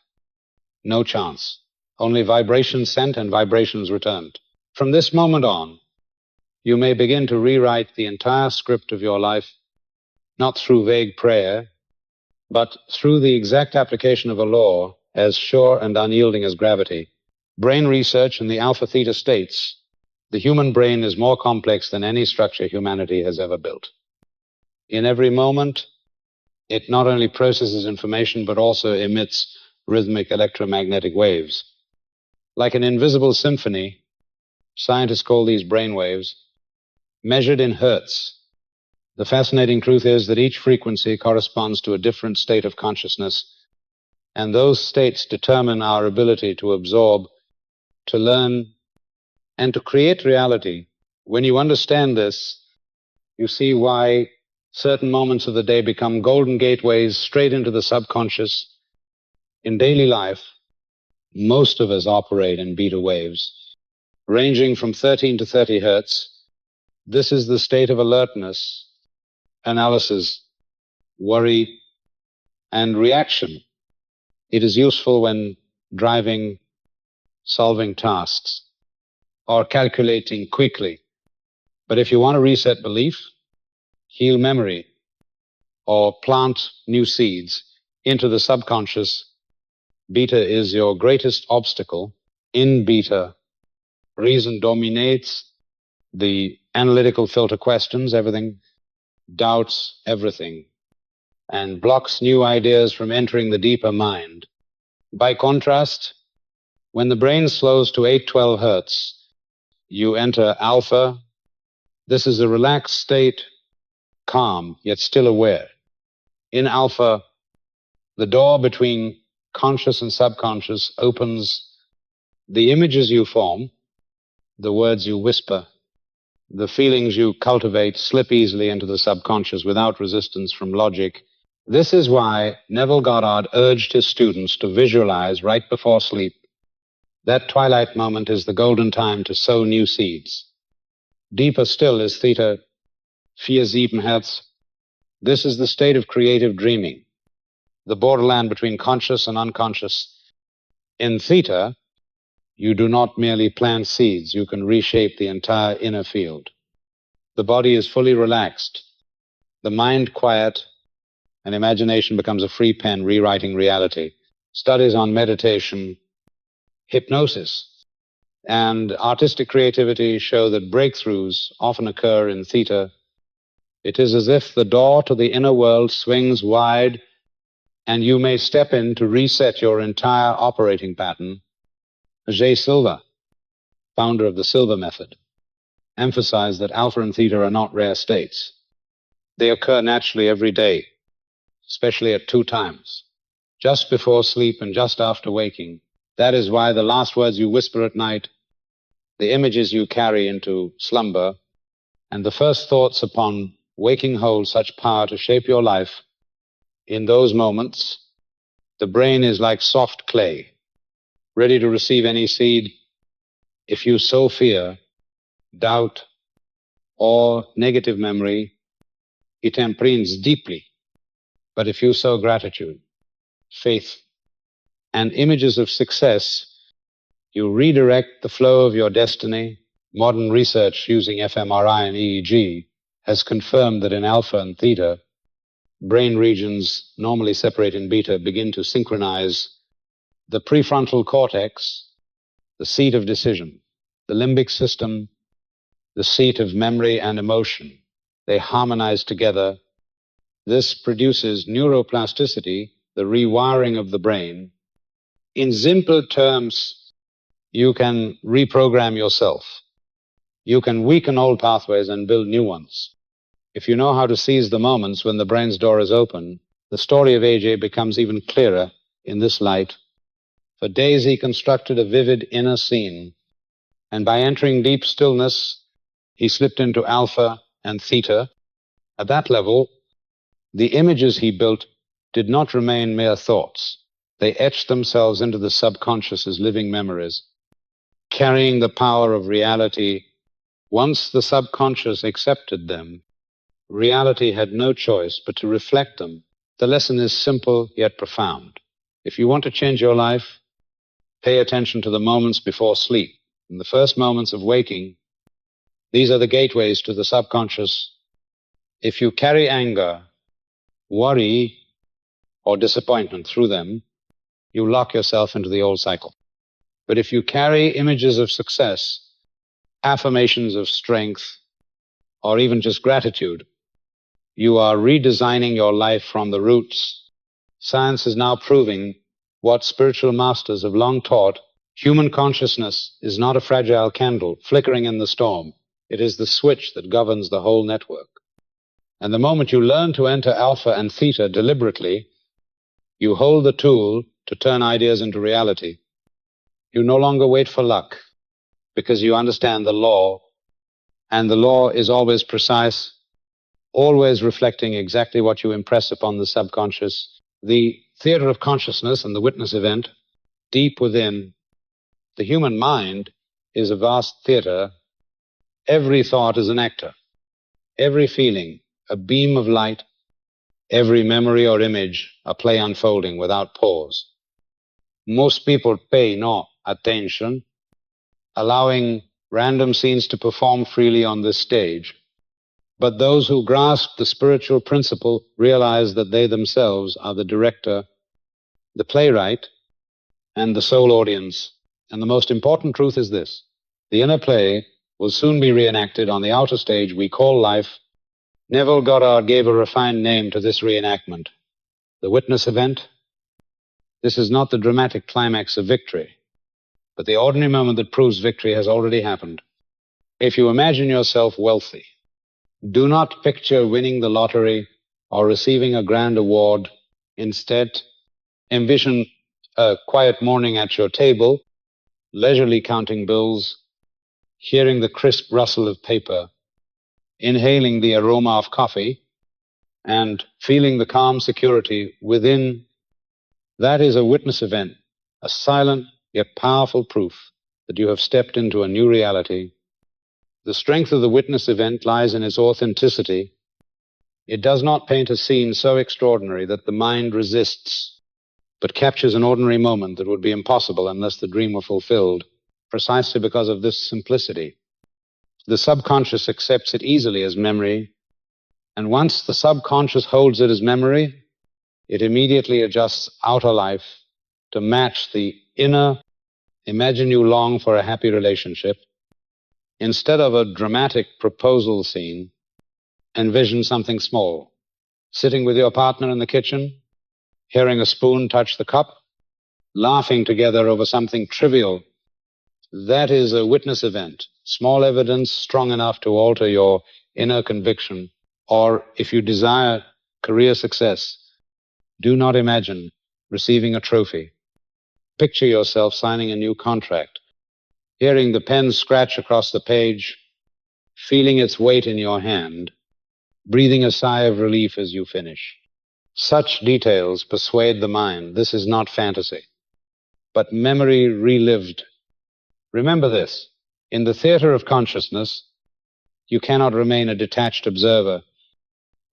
Speaker 1: no chance, only vibrations sent and vibrations returned. From this moment on, you may begin to rewrite the entire script of your life, not through vague prayer, but through the exact application of a law as sure and unyielding as gravity. Brain research in the alpha-theta states the human brain is more complex than any structure humanity has ever built. In every moment, it not only processes information but also emits rhythmic electromagnetic waves. Like an invisible symphony, scientists call these brainwaves, measured in hertz. The fascinating truth is that each frequency corresponds to a different state of consciousness, and those states determine our ability to absorb, to learn, and to create reality. When you understand this, you see why certain moments of the day become golden gateways straight into the subconscious. In daily life, most of us operate in beta waves, ranging from 13 to 30 hertz. This is the state of alertness, analysis, worry, and reaction. It is useful when driving, solving tasks, or calculating quickly. But if you want to reset belief, heal memory, or plant new seeds into the subconscious, beta is your greatest obstacle. In beta, reason dominates, the analytical filter questions everything, doubts everything, and blocks new ideas from entering the deeper mind. By contrast, when the brain slows to 812 hertz, you enter alpha. This is a relaxed state, calm, yet still aware. In alpha, the door between conscious and subconscious opens. The images you form, the words you whisper, the feelings you cultivate slip easily into the subconscious without resistance from logic. This is why Neville Goddard urged his students to visualize right before sleep. That twilight moment is the golden time to sow new seeds. Deeper still is theta, 4-7 Hertz. This is the state of creative dreaming, the borderland between conscious and unconscious. In theta, you do not merely plant seeds, you can reshape the entire inner field. The body is fully relaxed, the mind quiet, and imagination becomes a free pen rewriting reality. Studies on meditation, hypnosis, and artistic creativity show that breakthroughs often occur in theta. It is as if the door to the inner world swings wide and you may step in to reset your entire operating pattern. J. Silva, founder of the Silva method, emphasized that alpha and theta are not rare states. They occur naturally every day, especially at 2 times, just before sleep and just after waking. That is why the last words you whisper at night, the images you carry into slumber, and the first thoughts upon waking hold such power to shape your life. In those moments, the brain is like soft clay, ready to receive any seed. If you sow fear, doubt, or negative memory, it imprints deeply. But if you sow gratitude, faith, and images of success, you redirect the flow of your destiny. Modern research using fMRI and EEG has confirmed that in alpha and theta, brain regions normally separate in beta begin to synchronize. The prefrontal cortex, the seat of decision, the limbic system, the seat of memory and emotion, they harmonize together. This produces neuroplasticity, the rewiring of the brain. In simple terms, you can reprogram yourself. You can weaken old pathways and build new ones. If you know how to seize the moments when the brain's door is open, the story of AJ becomes even clearer in this light. For days he constructed a vivid inner scene, and by entering deep stillness, he slipped into alpha and theta. At that level, the images he built did not remain mere thoughts. They etched themselves into the subconscious as living memories, carrying the power of reality. Once the subconscious accepted them, reality had no choice but to reflect them. The lesson is simple yet profound. If you want to change your life, pay attention to the moments before sleep. In the first moments of waking, these are the gateways to the subconscious. If you carry anger, worry, or disappointment through them, you lock yourself into the old cycle. But if you carry images of success, affirmations of strength, or even just gratitude, you are redesigning your life from the roots. Science is now proving what spiritual masters have long taught. Human consciousness is not a fragile candle flickering in the storm. It is the switch that governs the whole network. And the moment you learn to enter alpha and theta deliberately, you hold the tool to turn ideas into reality. You no longer wait for luck because you understand the law, and the law is always precise, always reflecting exactly what you impress upon the subconscious. The theater of consciousness and the witness event, deep within, the human mind is a vast theater. Every thought is an actor, every feeling a beam of light, every memory or image a play unfolding without pause. Most people pay no attention, allowing random scenes to perform freely on this stage. But those who grasp the spiritual principle realize that they themselves are the director, the playwright, and the sole audience. And the most important truth is this: the inner play will soon be reenacted on the outer stage we call life. Neville Goddard gave a refined name to this reenactment: the witness event. This is not the dramatic climax of victory, but the ordinary moment that proves victory has already happened. If you imagine yourself wealthy, do not picture winning the lottery or receiving a grand award. Instead, envision a quiet morning at your table, leisurely counting bills, hearing the crisp rustle of paper, inhaling the aroma of coffee, and feeling the calm security within. That is a witness event, a silent yet powerful proof that you have stepped into a new reality. The strength of the witness event lies in its authenticity. It does not paint a scene so extraordinary that the mind resists, but captures an ordinary moment that would be impossible unless the dream were fulfilled. Precisely because of this simplicity, the subconscious accepts it easily as memory, and once the subconscious holds it as memory, it immediately adjusts outer life to match the inner Imagine you long for a happy relationship. Instead of a dramatic proposal scene, envision something small. Sitting with your partner in the kitchen, hearing a spoon touch the cup, laughing together over something trivial. That is a witness event, small evidence strong enough to alter your inner conviction. Or if you desire career success, do not imagine receiving a trophy. Picture yourself signing a new contract, hearing the pen scratch across the page, feeling its weight in your hand, breathing a sigh of relief as you finish. Such details persuade the mind this is not fantasy, but memory relived. Remember this, in the theater of consciousness, you cannot remain a detached observer.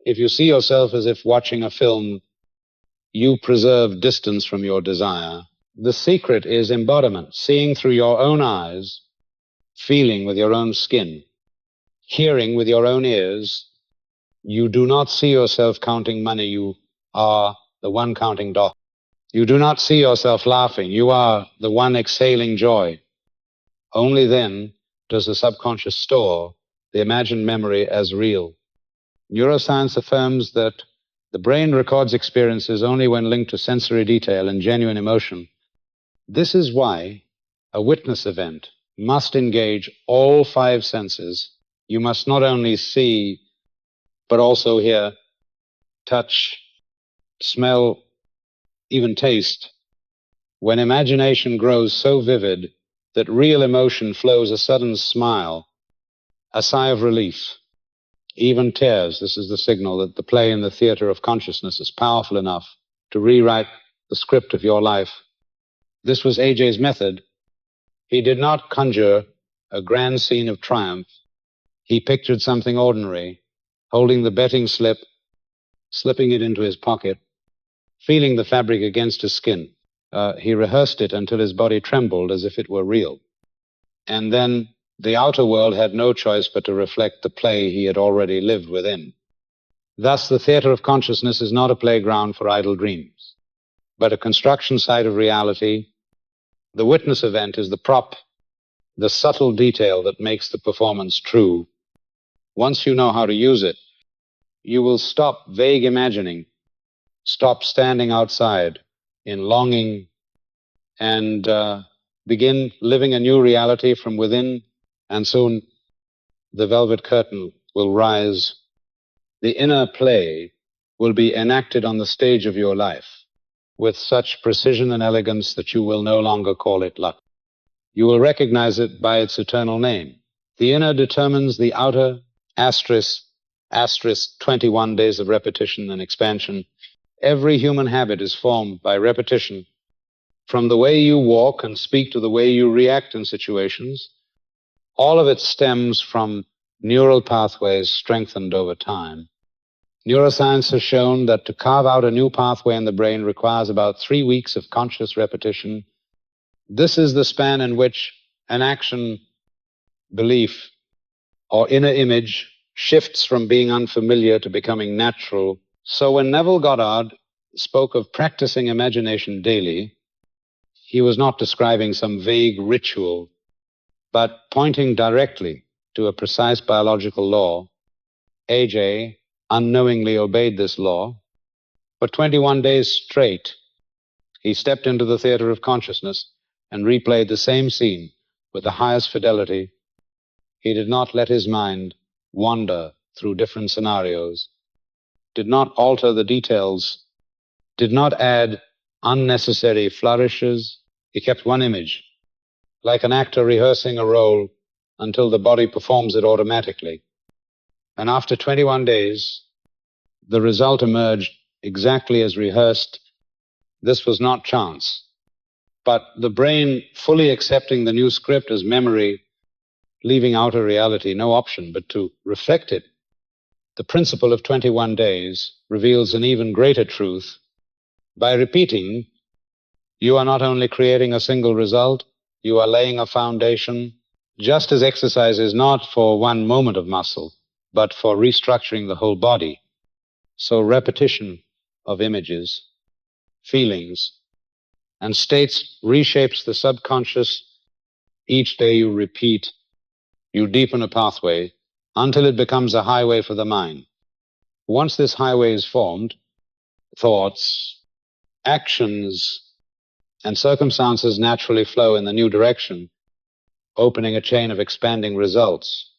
Speaker 1: If you see yourself as if watching a film, you preserve distance from your desire. The secret is embodiment, seeing through your own eyes, feeling with your own skin, hearing with your own ears. You do not see yourself counting money, you are the one counting dollars. You do not see yourself laughing, you are the one exhaling joy. Only then does the subconscious store the imagined memory as real. Neuroscience affirms that the brain records experiences only when linked to sensory detail and genuine emotion. This is why a witness event must engage all five senses. You must not only see, but also hear, touch, smell, even taste. When imagination grows so vivid that real emotion flows, a sudden smile, a sigh of relief, even tears, this is the signal that the play in the theater of consciousness is powerful enough to rewrite the script of your life. This was AJ's method. He did not conjure a grand scene of triumph. He pictured something ordinary, holding the betting slip, slipping it into his pocket, feeling the fabric against his skin. He rehearsed it until his body trembled as if it were real. And then the outer world had no choice but to reflect the play he had already lived within. Thus, the theater of consciousness is not a playground for idle dreams, but a construction site of reality. The witness event is the prop, the subtle detail that makes the performance true. Once you know how to use it, you will stop vague imagining, stop standing outside in longing, and begin living a new reality from within, and soon the velvet curtain will rise. The inner play will be enacted on the stage of your life with such precision and elegance that you will no longer call it luck. You will recognize it by its eternal name. The inner determines the outer, asterisk 21 days of repetition and expansion. Every human habit is formed by repetition. From the way you walk and speak to the way you react in situations, all of it stems from neural pathways strengthened over time. Neuroscience has shown that to carve out a new pathway in the brain requires about 3 weeks of conscious repetition. This is the span in which an action, belief, or inner image shifts from being unfamiliar to becoming natural. So when Neville Goddard spoke of practicing imagination daily, he was not describing some vague ritual, but pointing directly to a precise biological law. AJ unknowingly obeyed this law. For 21 days straight, he stepped into the theater of consciousness and replayed the same scene with the highest fidelity. He did not let his mind wander through different scenarios, did not alter the details, did not add unnecessary flourishes. He kept one image, like an actor rehearsing a role until the body performs it automatically. And after 21 days, the result emerged exactly as rehearsed. This was not chance, but the brain fully accepting the new script as memory, leaving outer reality no option but to reflect it. The principle of 21 days reveals an even greater truth. By repeating, you are not only creating a single result, you are laying a foundation. Just as exercise is not for one moment of muscle, but for restructuring the whole body, so repetition of images, feelings, and states reshapes the subconscious. Each day you repeat, you deepen a pathway until it becomes a highway for the mind. Once this highway is formed, thoughts, actions, and circumstances naturally flow in the new direction, opening a chain of expanding results.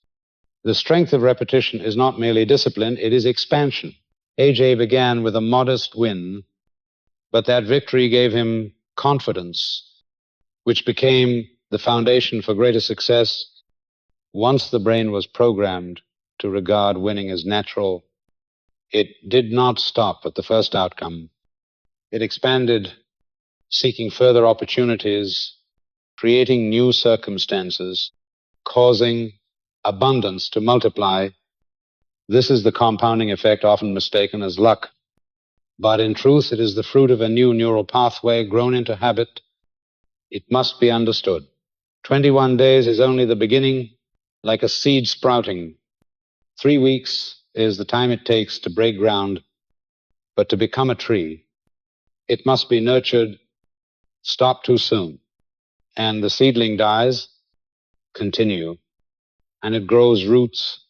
Speaker 1: The strength of repetition is not merely discipline, it is expansion. AJ began with a modest win, but that victory gave him confidence, which became the foundation for greater success once the brain was programmed to regard winning as natural. It did not stop at the first outcome. It expanded, seeking further opportunities, creating new circumstances, causing abundance to multiply. This is the compounding effect often mistaken as luck. But in truth, it is the fruit of a new neural pathway grown into habit. It must be understood. 21 days is only the beginning, like a seed sprouting. 3 weeks is the time it takes to break ground, but to become a tree, it must be nurtured. Stop too soon, and the seedling dies. Continue, and it grows roots,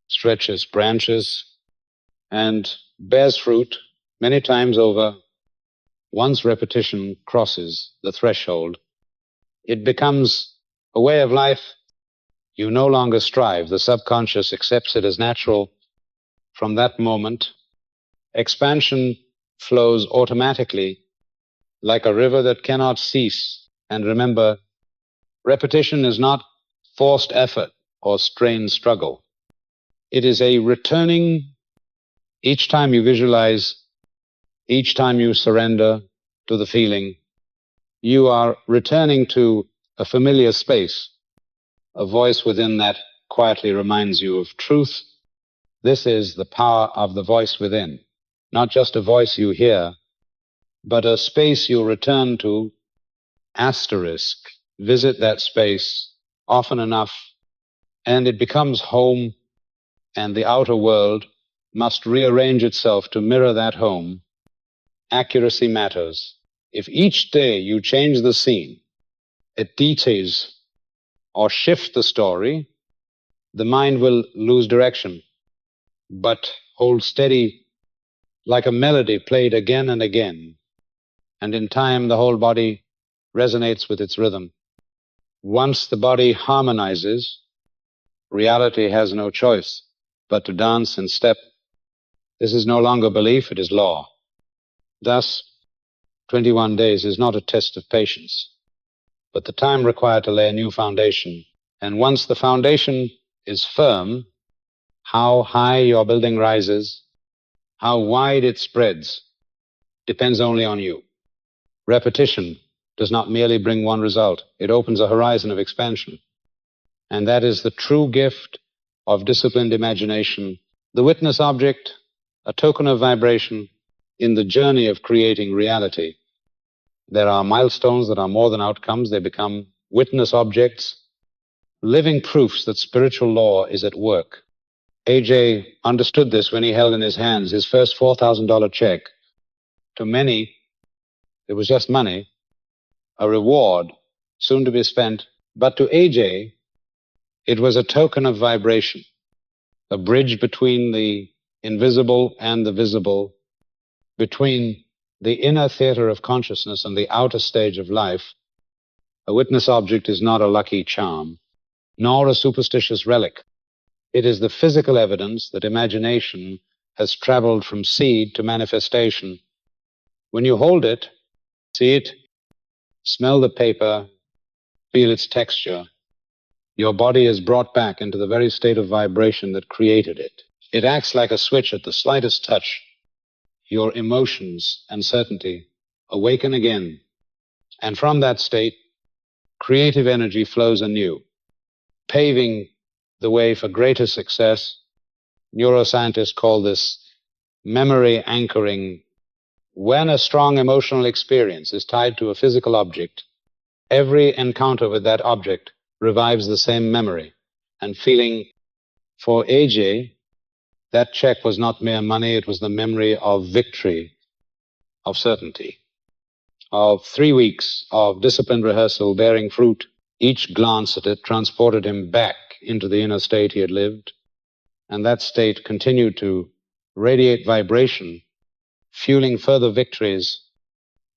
Speaker 1: stretches branches, and bears fruit many times over. Once repetition crosses the threshold, it becomes a way of life. You no longer strive. The subconscious accepts it as natural. From that moment, expansion flows automatically like a river that cannot cease. And remember, repetition is not forced effort or strained struggle. It is a returning. Each time you visualize, each time you surrender to the feeling, you are returning to a familiar space. A voice within that quietly reminds you of truth. This is the power of the voice within. Not just a voice you hear, but a space you return to. Asterisk. Visit that space often enough, and it becomes home, and the outer world must rearrange itself to mirror that home. Accuracy matters. If each day you change the scene, it details or shift the story, the mind will lose direction, but hold steady like a melody played again and again, and in time the whole body resonates with its rhythm. Once the body harmonizes, reality has no choice but to dance in step. This is no longer belief, it is law. Thus, 21 days is not a test of patience, but the time required to lay a new foundation. And once the foundation is firm, how high your building rises, how wide it spreads, depends only on you. Repetition does not merely bring one result, it opens a horizon of expansion. And that is the true gift of disciplined imagination, the witness object, a token of vibration in the journey of creating reality. There are milestones that are more than outcomes. They become witness objects, living proofs that spiritual law is at work. AJ understood this when he held in his hands his first $4,000 check. To many, it was just money, a reward soon to be spent. But to AJ, it was a token of vibration, a bridge between the invisible and the visible, between the inner theater of consciousness and the outer stage of life. A witness object is not a lucky charm, nor a superstitious relic. It is the physical evidence that imagination has traveled from seed to manifestation. When you hold it, see it, smell the paper, feel its texture, your body is brought back into the very state of vibration that created it. It acts like a switch at the slightest touch. Your emotions and certainty awaken again, and from that state, creative energy flows anew, paving the way for greater success. Neuroscientists call this memory anchoring. When a strong emotional experience is tied to a physical object, every encounter with that object revives the same memory and feeling. For AJ, that check was not mere money, it was the memory of victory, of certainty. of 3 weeks of disciplined rehearsal bearing fruit, each glance at it transported him back into the inner state he had lived, and that state continued to radiate vibration, fueling further victories.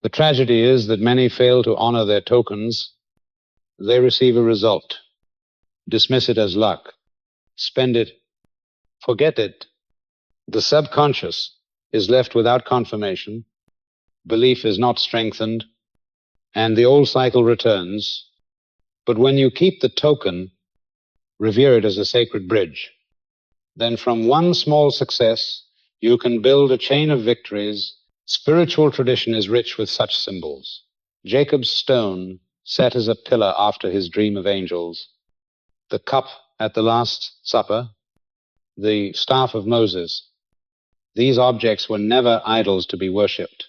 Speaker 1: The tragedy is that many fail to honor their tokens. They receive a result, dismiss it as luck, spend it, forget it. The subconscious is left without confirmation, belief is not strengthened, and the old cycle returns. But when you keep the token, revere it as a sacred bridge, then from one small success you can build a chain of victories. Spiritual tradition is rich with such symbols. Jacob's stone set as a pillar after his dream of angels, the cup at the Last Supper, the staff of Moses. These objects were never idols to be worshipped,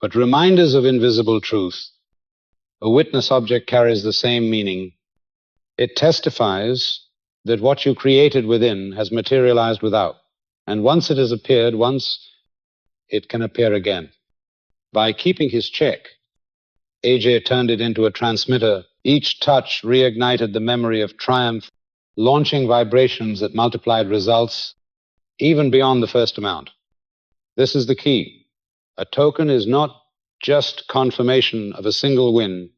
Speaker 1: but reminders of invisible truth. A witness object carries the same meaning. It testifies that what you created within has materialized without, and once it has appeared, once it can appear again. By keeping his check, AJ turned it into a transmitter. Each touch reignited the memory of triumph, launching vibrations that multiplied results even beyond the first amount. This is the key. A token is not just confirmation of a single win,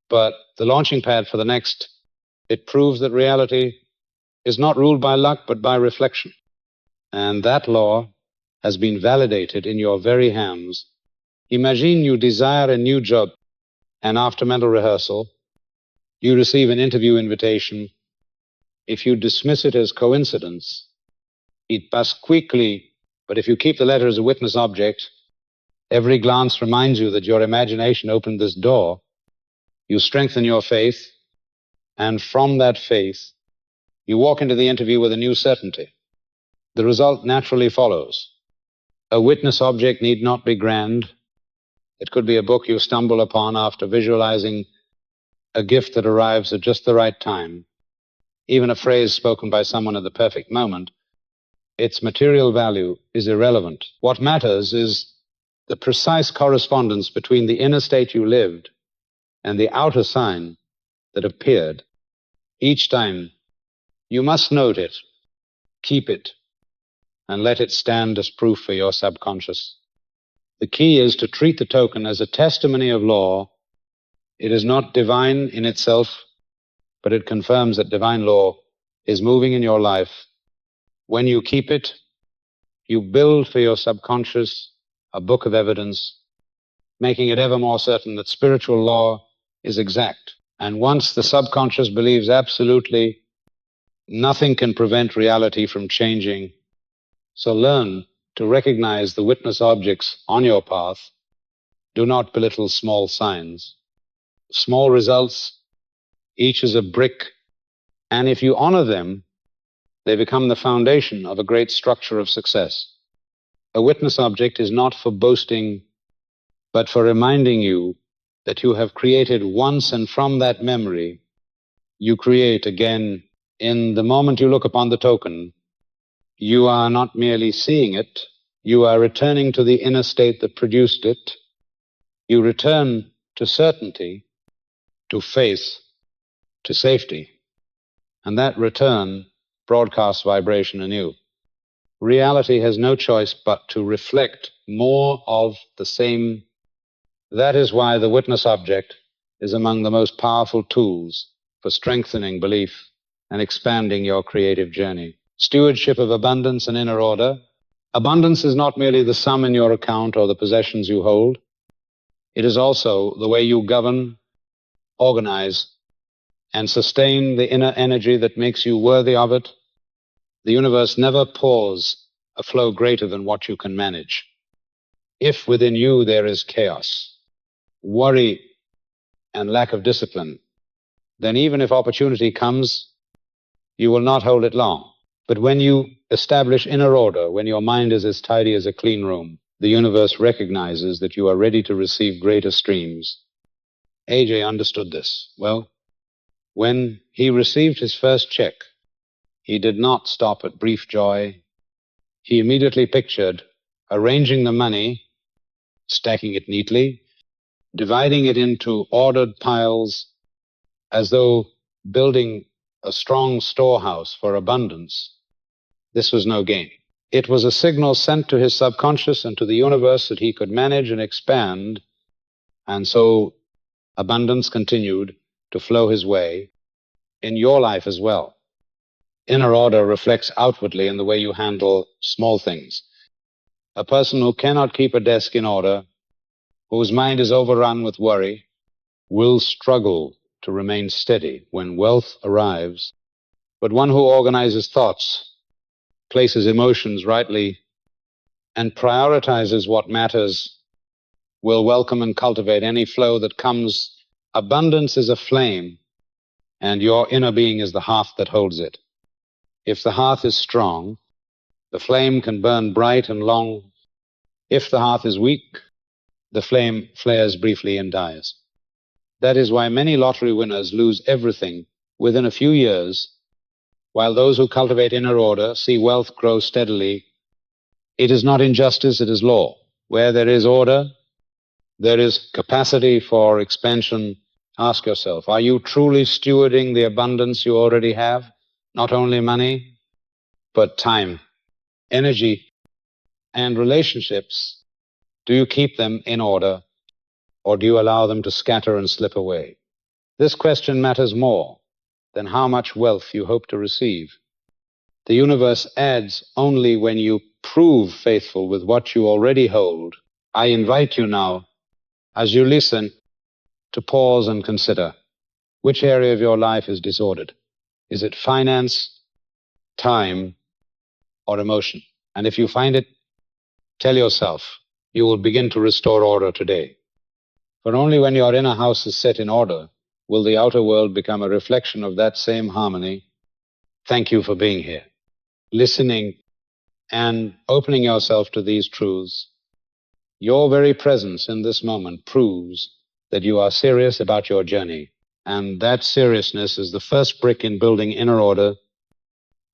Speaker 1: but the launching pad for the next. It proves that reality is not ruled by luck, but by reflection. And that law has been validated in your very hands. Imagine you desire a new job, and after mental rehearsal, you receive an interview invitation. If you dismiss it as coincidence, it passed quickly, but if you keep the letter as a witness object, every glance reminds you that your imagination opened this door. You strengthen your faith, and from that faith, you walk into the interview with a new certainty. The result naturally follows. A witness object need not be grand. It could be a book you stumble upon after visualizing a gift that arrives at just the right time, even a phrase spoken by someone at the perfect moment. Its material value is irrelevant. What matters is the precise correspondence between the inner state you lived and the outer sign that appeared. Each time, you must note it, keep it, and let it stand as proof for your subconscious. The key is to treat the token as a testimony of law. It is not divine in itself, but it confirms that divine law is moving in your life. When you keep it, you build for your subconscious a book of evidence, making it ever more certain that spiritual law is exact. And once the subconscious believes absolutely, nothing can prevent reality from changing. So learn to recognize the witness objects on your path. Do not belittle small signs. Small results, each is a brick, and if you honor them, they become the foundation of a great structure of success. A witness object is not for boasting, but for reminding you that you have created once, and from that memory, you create again. In the moment you look upon the token, you are not merely seeing it, you are returning to the inner state that produced it. You return to certainty, to faith, to safety, and that return broadcasts vibration anew. Reality has no choice but to reflect more of the same. That is why the witness object is among the most powerful tools for strengthening belief and expanding your creative journey. Stewardship of abundance and inner order. Abundance is not merely the sum in your account or the possessions you hold. It is also the way you govern, organize, and sustain the inner energy that makes you worthy of it. The universe never pours a flow greater than what you can manage. If within you there is chaos, worry, and lack of discipline, then even if opportunity comes, you will not hold it long. But when you establish inner order, when your mind is as tidy as a clean room, the universe recognizes that you are ready to receive greater streams. AJ understood this. Well, when he received his first check, he did not stop at brief joy. He immediately pictured arranging the money, stacking it neatly, dividing it into ordered piles as though building a strong storehouse for abundance, this was no gain. It was a signal sent to his subconscious and to the universe that he could manage and expand, and so abundance continued to flow his way in your life as well. Inner order reflects outwardly in the way you handle small things. A person who cannot keep a desk in order, whose mind is overrun with worry, will struggle to remain steady when wealth arrives. But one who organizes thoughts, places emotions rightly, and prioritizes what matters will welcome and cultivate any flow that comes. Abundance is a flame, and your inner being is the hearth that holds it. If the hearth is strong, the flame can burn bright and long. If the hearth is weak, the flame flares briefly and dies. That is why many lottery winners lose everything within a few years, while those who cultivate inner order see wealth grow steadily. It is not injustice, it is law. Where there is order, there is capacity for expansion. Ask yourself, are you truly stewarding the abundance you already have? Not only money, but time, energy, and relationships. Do you keep them in order, or do you allow them to scatter and slip away? This question matters more than how much wealth you hope to receive. The universe adds only when you prove faithful with what you already hold. I invite you now, as you listen, to pause and consider which area of your life is disordered. Is it finance, time, or emotion? And if you find it, tell yourself you will begin to restore order today. For only when your inner house is set in order will the outer world become a reflection of that same harmony. Thank you for being here, listening, and opening yourself to these truths. Your very presence in this moment proves that you are serious about your journey, and that seriousness is the first brick in building inner order.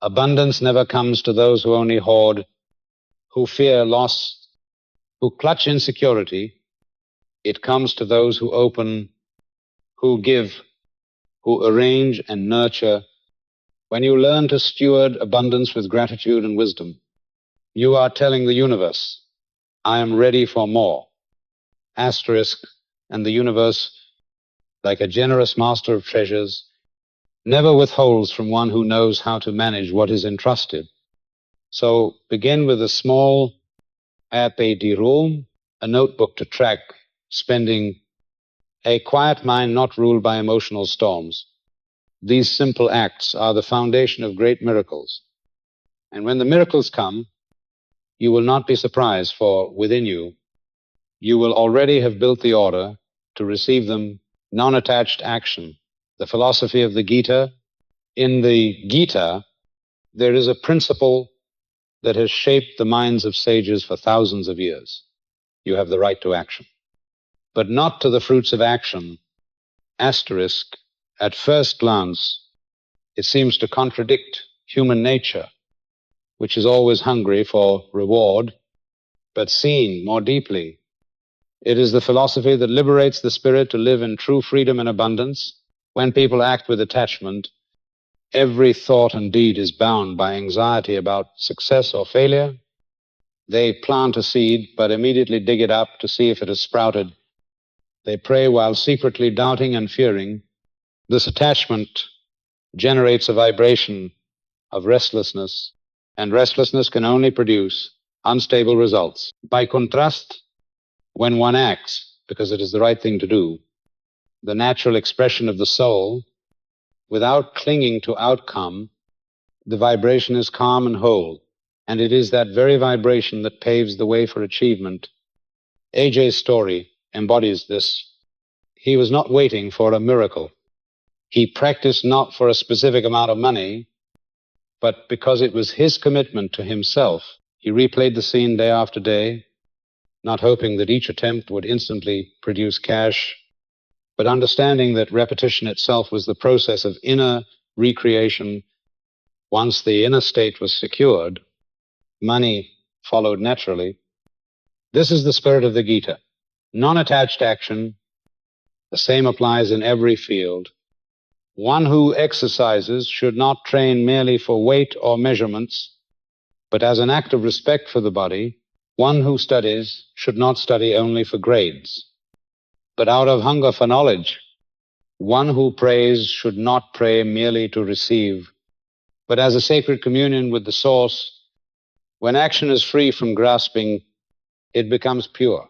Speaker 1: Abundance never comes to those who only hoard, who fear loss, who clutch insecurity. It comes to those who open, who give, who arrange and nurture. When you learn to steward abundance with gratitude and wisdom, you are telling the universe, I am ready for more. Asterisk, and the universe, like a generous master of treasures, never withholds from one who knows how to manage what is entrusted. So begin with a small ape di room, a notebook to track spending, a quiet mind not ruled by emotional storms. These simple acts are the foundation of great miracles. And when the miracles come, you will not be surprised, for within you, you will already have built the order to receive them. Non-attached action, the philosophy of the Gita. In the Gita, there is a principle that has shaped the minds of sages for thousands of years. You have the right to action, but not to the fruits of action. Asterisk, at first glance, it seems to contradict human nature, which is always hungry for reward, but seen more deeply, it is the philosophy that liberates the spirit to live in true freedom and abundance. When people act with attachment, every thought and deed is bound by anxiety about success or failure. They plant a seed, but immediately dig it up to see if it has sprouted. They pray while secretly doubting and fearing. This attachment generates a vibration of restlessness, and restlessness can only produce unstable results. By contrast, when one acts because it is the right thing to do, the natural expression of the soul, without clinging to outcome, the vibration is calm and whole, and it is that very vibration that paves the way for achievement. AJ's story embodies this. He was not waiting for a miracle. He practiced not for a specific amount of money, but because it was his commitment to himself. He replayed the scene day after day, not hoping that each attempt would instantly produce cash, but understanding that repetition itself was the process of inner recreation. Once the inner state was secured, money followed naturally. This is the spirit of the Gita. Non-attached action The same applies in every field. One who exercises should not train merely for weight or measurements, but as an act of respect for the body. One who studies should not study only for grades, but out of hunger for knowledge. One who prays should not pray merely to receive, but as a sacred communion with the Source. When action is free from grasping, it becomes pure.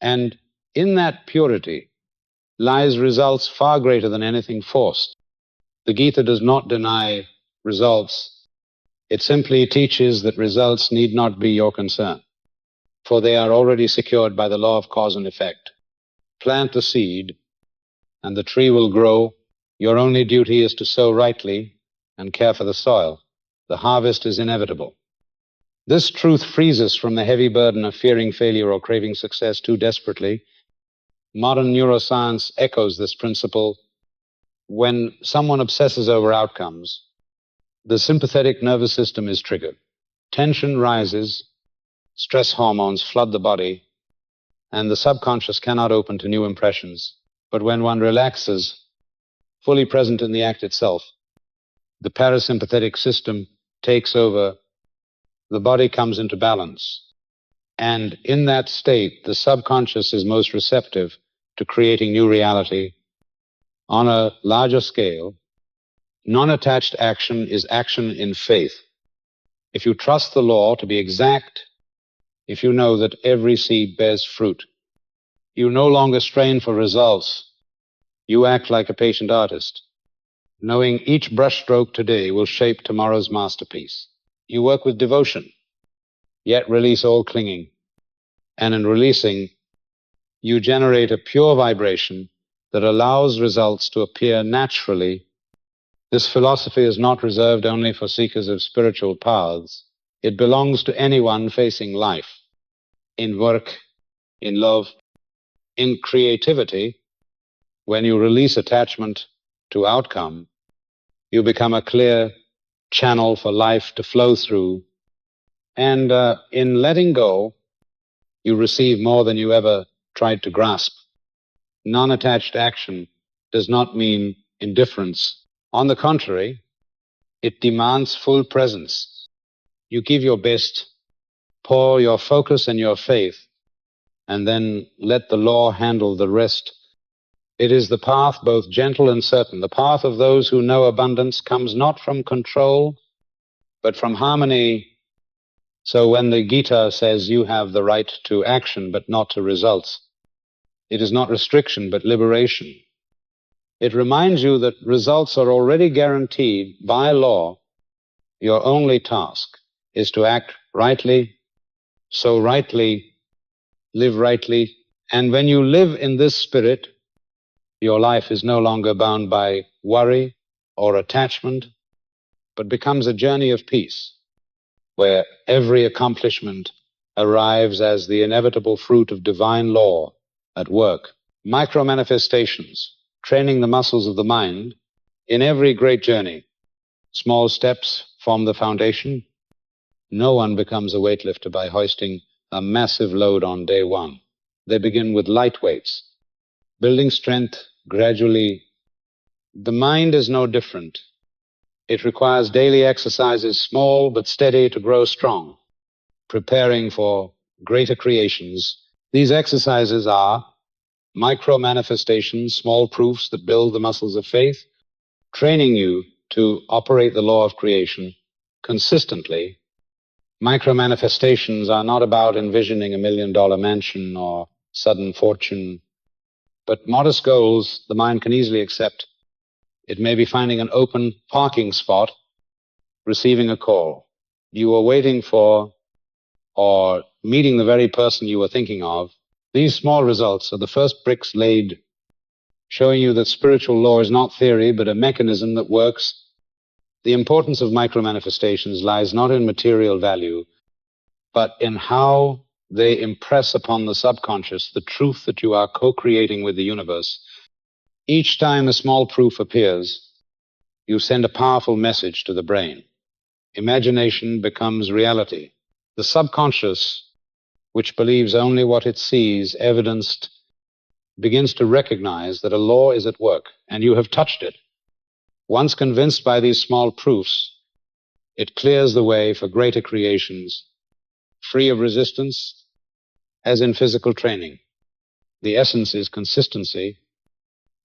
Speaker 1: And in that purity lies results far greater than anything forced. The Gita does not deny results. It simply teaches that results need not be your concern, for they are already secured by the law of cause and effect. Plant the seed, and the tree will grow. Your only duty is to sow rightly and care for the soil. The harvest is inevitable. This truth frees us from the heavy burden of fearing failure or craving success too desperately. Modern neuroscience echoes this principle. When someone obsesses over outcomes, the sympathetic nervous system is triggered. Tension rises, stress hormones flood the body, and the subconscious cannot open to new impressions. But when one relaxes, fully present in the act itself, the parasympathetic system takes over, the body comes into balance. And in that state, the subconscious is most receptive to creating new reality on a larger scale. Non-attached action is action in faith. If you trust the law to be exact, if you know that every seed bears fruit, you no longer strain for results. You act like a patient artist, knowing each brushstroke today will shape tomorrow's masterpiece. You work with devotion, yet release all clinging. And in releasing, you generate a pure vibration that allows results to appear naturally. This philosophy is not reserved only for seekers of spiritual paths. It belongs to anyone facing life, in work, in love, in creativity. When you release attachment to outcome, you become a clear channel for life to flow through. And in letting go, you receive more than you ever tried to grasp. Non-attached action does not mean indifference. On the contrary, it demands full presence. You give your best, pour your focus and your faith, and then let the law handle the rest. It is the path both gentle and certain. The path of those who know abundance comes not from control, but from harmony. So when the Gita says you have the right to action but not to results, it is not restriction but liberation. It reminds you that results are already guaranteed by law. Your only task is to act rightly, sow rightly, live rightly. And when you live in this spirit, your life is no longer bound by worry or attachment, but becomes a journey of peace, where every accomplishment arrives as the inevitable fruit of divine law at work. Micro-manifestations, training the muscles of the mind in every great journey. Small steps form the foundation. No one becomes a weightlifter by hoisting a massive load on day one. They begin with light weights, building strength gradually. The mind is no different. It requires daily exercises, small but steady, to grow strong, preparing for greater creations. These exercises are micro-manifestations, small proofs that build the muscles of faith, training you to operate the law of creation consistently. Micro-manifestations are not about envisioning $1 million mansion or sudden fortune, but modest goals the mind can easily accept. It may be finding an open parking spot, receiving a call you were waiting for, or meeting the very person you were thinking of. These small results are the first bricks laid, showing you that spiritual law is not theory, but a mechanism that works. The importance of micro-manifestations lies not in material value, but in how they impress upon the subconscious the truth that you are co-creating with the universe. Each time a small proof appears, you send a powerful message to the brain. Imagination becomes reality. The subconscious, which believes only what it sees, evidenced begins to recognize that a law is at work, and you have touched it. Once convinced by these small proofs, it clears the way for greater creations, free of resistance, as in physical training. The essence is consistency.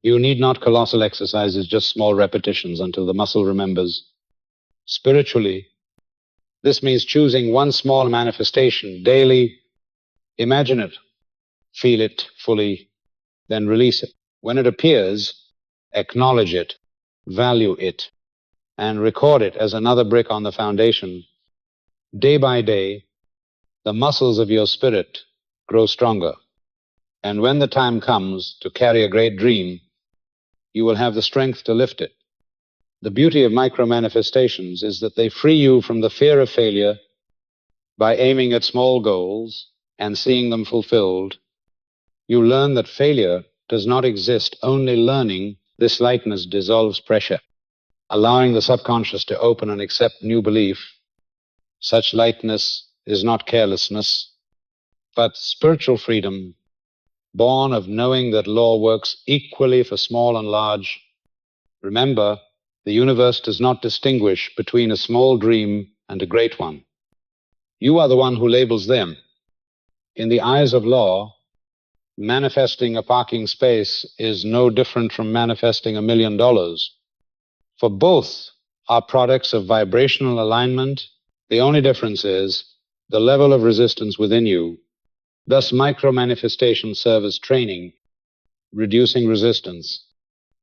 Speaker 1: You need not colossal exercises, just small repetitions until the muscle remembers. Spiritually, this means choosing one small manifestation daily. Imagine it, feel it fully, then release it. When it appears, acknowledge it, value it, and record it as another brick on the foundation. Day by day, the muscles of your spirit grow stronger. And when the time comes to carry a great dream, you will have the strength to lift it. The beauty of micro-manifestations is that they free you from the fear of failure by aiming at small goals and seeing them fulfilled. You learn that failure does not exist. Only learning this lightness dissolves pressure, allowing the subconscious to open and accept new belief. Such lightness is not carelessness, but spiritual freedom, born of knowing that law works equally for small and large. Remember, the universe does not distinguish between a small dream and a great one. You are the one who labels them. In the eyes of law, manifesting a parking space is no different from manifesting $1 million. For both are products of vibrational alignment. The only difference is the level of resistance within you. Thus, micro-manifestations serve as training, reducing resistance,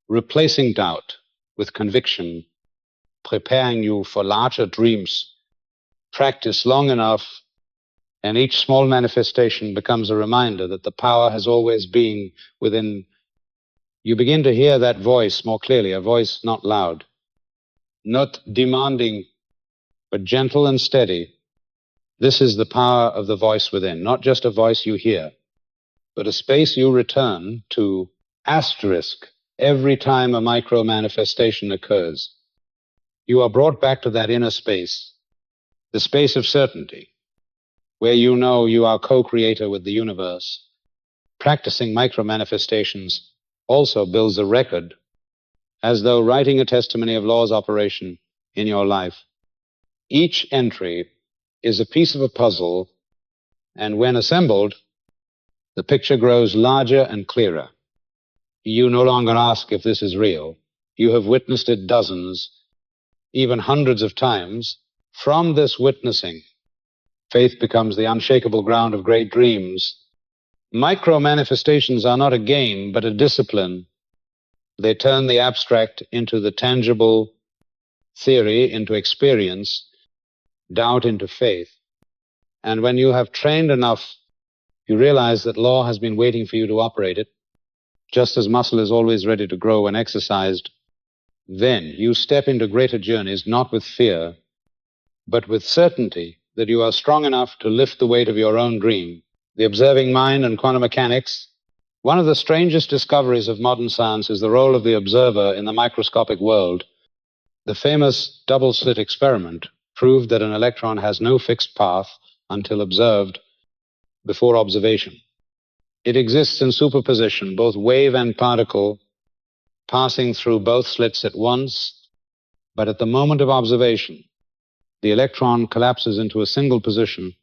Speaker 1: replacing doubt with conviction, preparing you for larger dreams. Practice long enough, and each small manifestation becomes a reminder that the power has always been within. You begin to hear that voice more clearly, a voice not loud, not demanding, but gentle and steady. This is the power of the voice within, not just a voice you hear, but a space you return to, asterisk, every time a micro-manifestation occurs. You are brought back to that inner space, the space of certainty, where you know you are co-creator with the universe. Practicing micro-manifestations also builds a record, as though writing a testimony of law's operation in your life. Each entry is a piece of a puzzle, and when assembled, the picture grows larger and clearer. You no longer ask if this is real. You have witnessed it dozens, even hundreds of times. From this witnessing, faith becomes the unshakable ground of great dreams. Micro-manifestations are not a game, but a discipline. They turn the abstract into the tangible, theory into experience, doubt into faith. And when you have trained enough, you realize that law has been waiting for you to operate it, just as muscle is always ready to grow when exercised. Then you step into greater journeys, not with fear, but with certainty that you are strong enough to lift the weight of your own dream. The observing mind and quantum mechanics. One of the strangest discoveries of modern science is the role of the observer in the microscopic world. The famous double-slit experiment proved that an electron has no fixed path until observed before observation. It exists in superposition, both wave and particle, passing through both slits at once, but at the moment of observation, the electron collapses into a single position.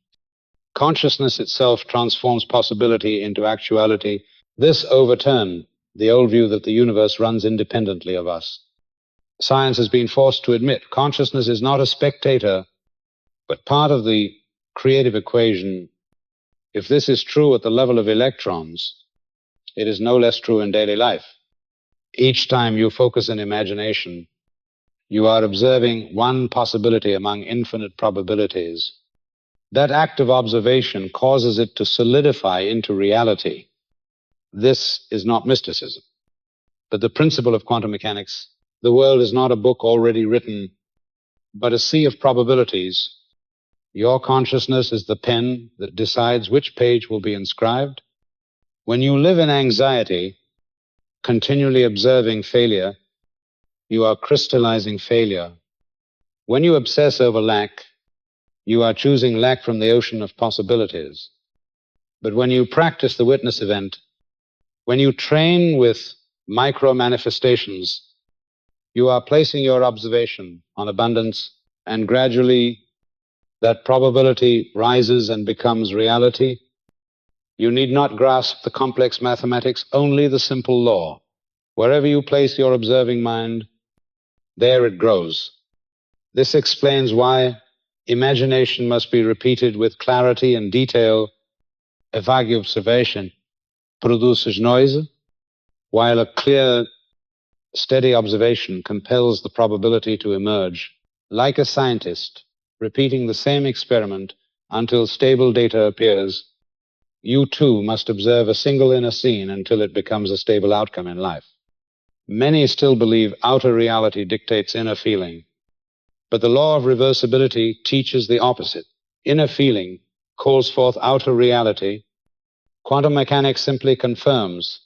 Speaker 1: Consciousness itself transforms possibility into actuality. This overturned the old view that the universe runs independently of us. Science has been forced to admit consciousness is not a spectator, but part of the creative equation. If this is true at the level of electrons, it is no less true in daily life. Each time you focus on imagination, you are observing one possibility among infinite probabilities. That act of observation causes it to solidify into reality. This is not mysticism, but the principle of quantum mechanics. The world is not a book already written, but a sea of probabilities. Your consciousness is the pen that decides which page will be inscribed. When you live in anxiety, continually observing failure, you are crystallizing failure. When you obsess over lack, you are choosing lack from the ocean of possibilities. But when you practice the witness event, When you train with micro-manifestations, you are placing your observation on abundance, and gradually that probability rises and becomes reality. You need not grasp the complex mathematics, only the simple law. Wherever you place your observing mind, there it grows. This explains why imagination must be repeated with clarity and detail. A vague observation produces noise, while a clear, steady observation compels the probability to emerge. Like a scientist repeating the same experiment until stable data appears, you too must observe a single inner scene until it becomes a stable outcome in life. Many still believe outer reality dictates inner feeling, but the law of reversibility teaches the opposite. Inner feeling calls forth outer reality. Quantum mechanics simply confirms,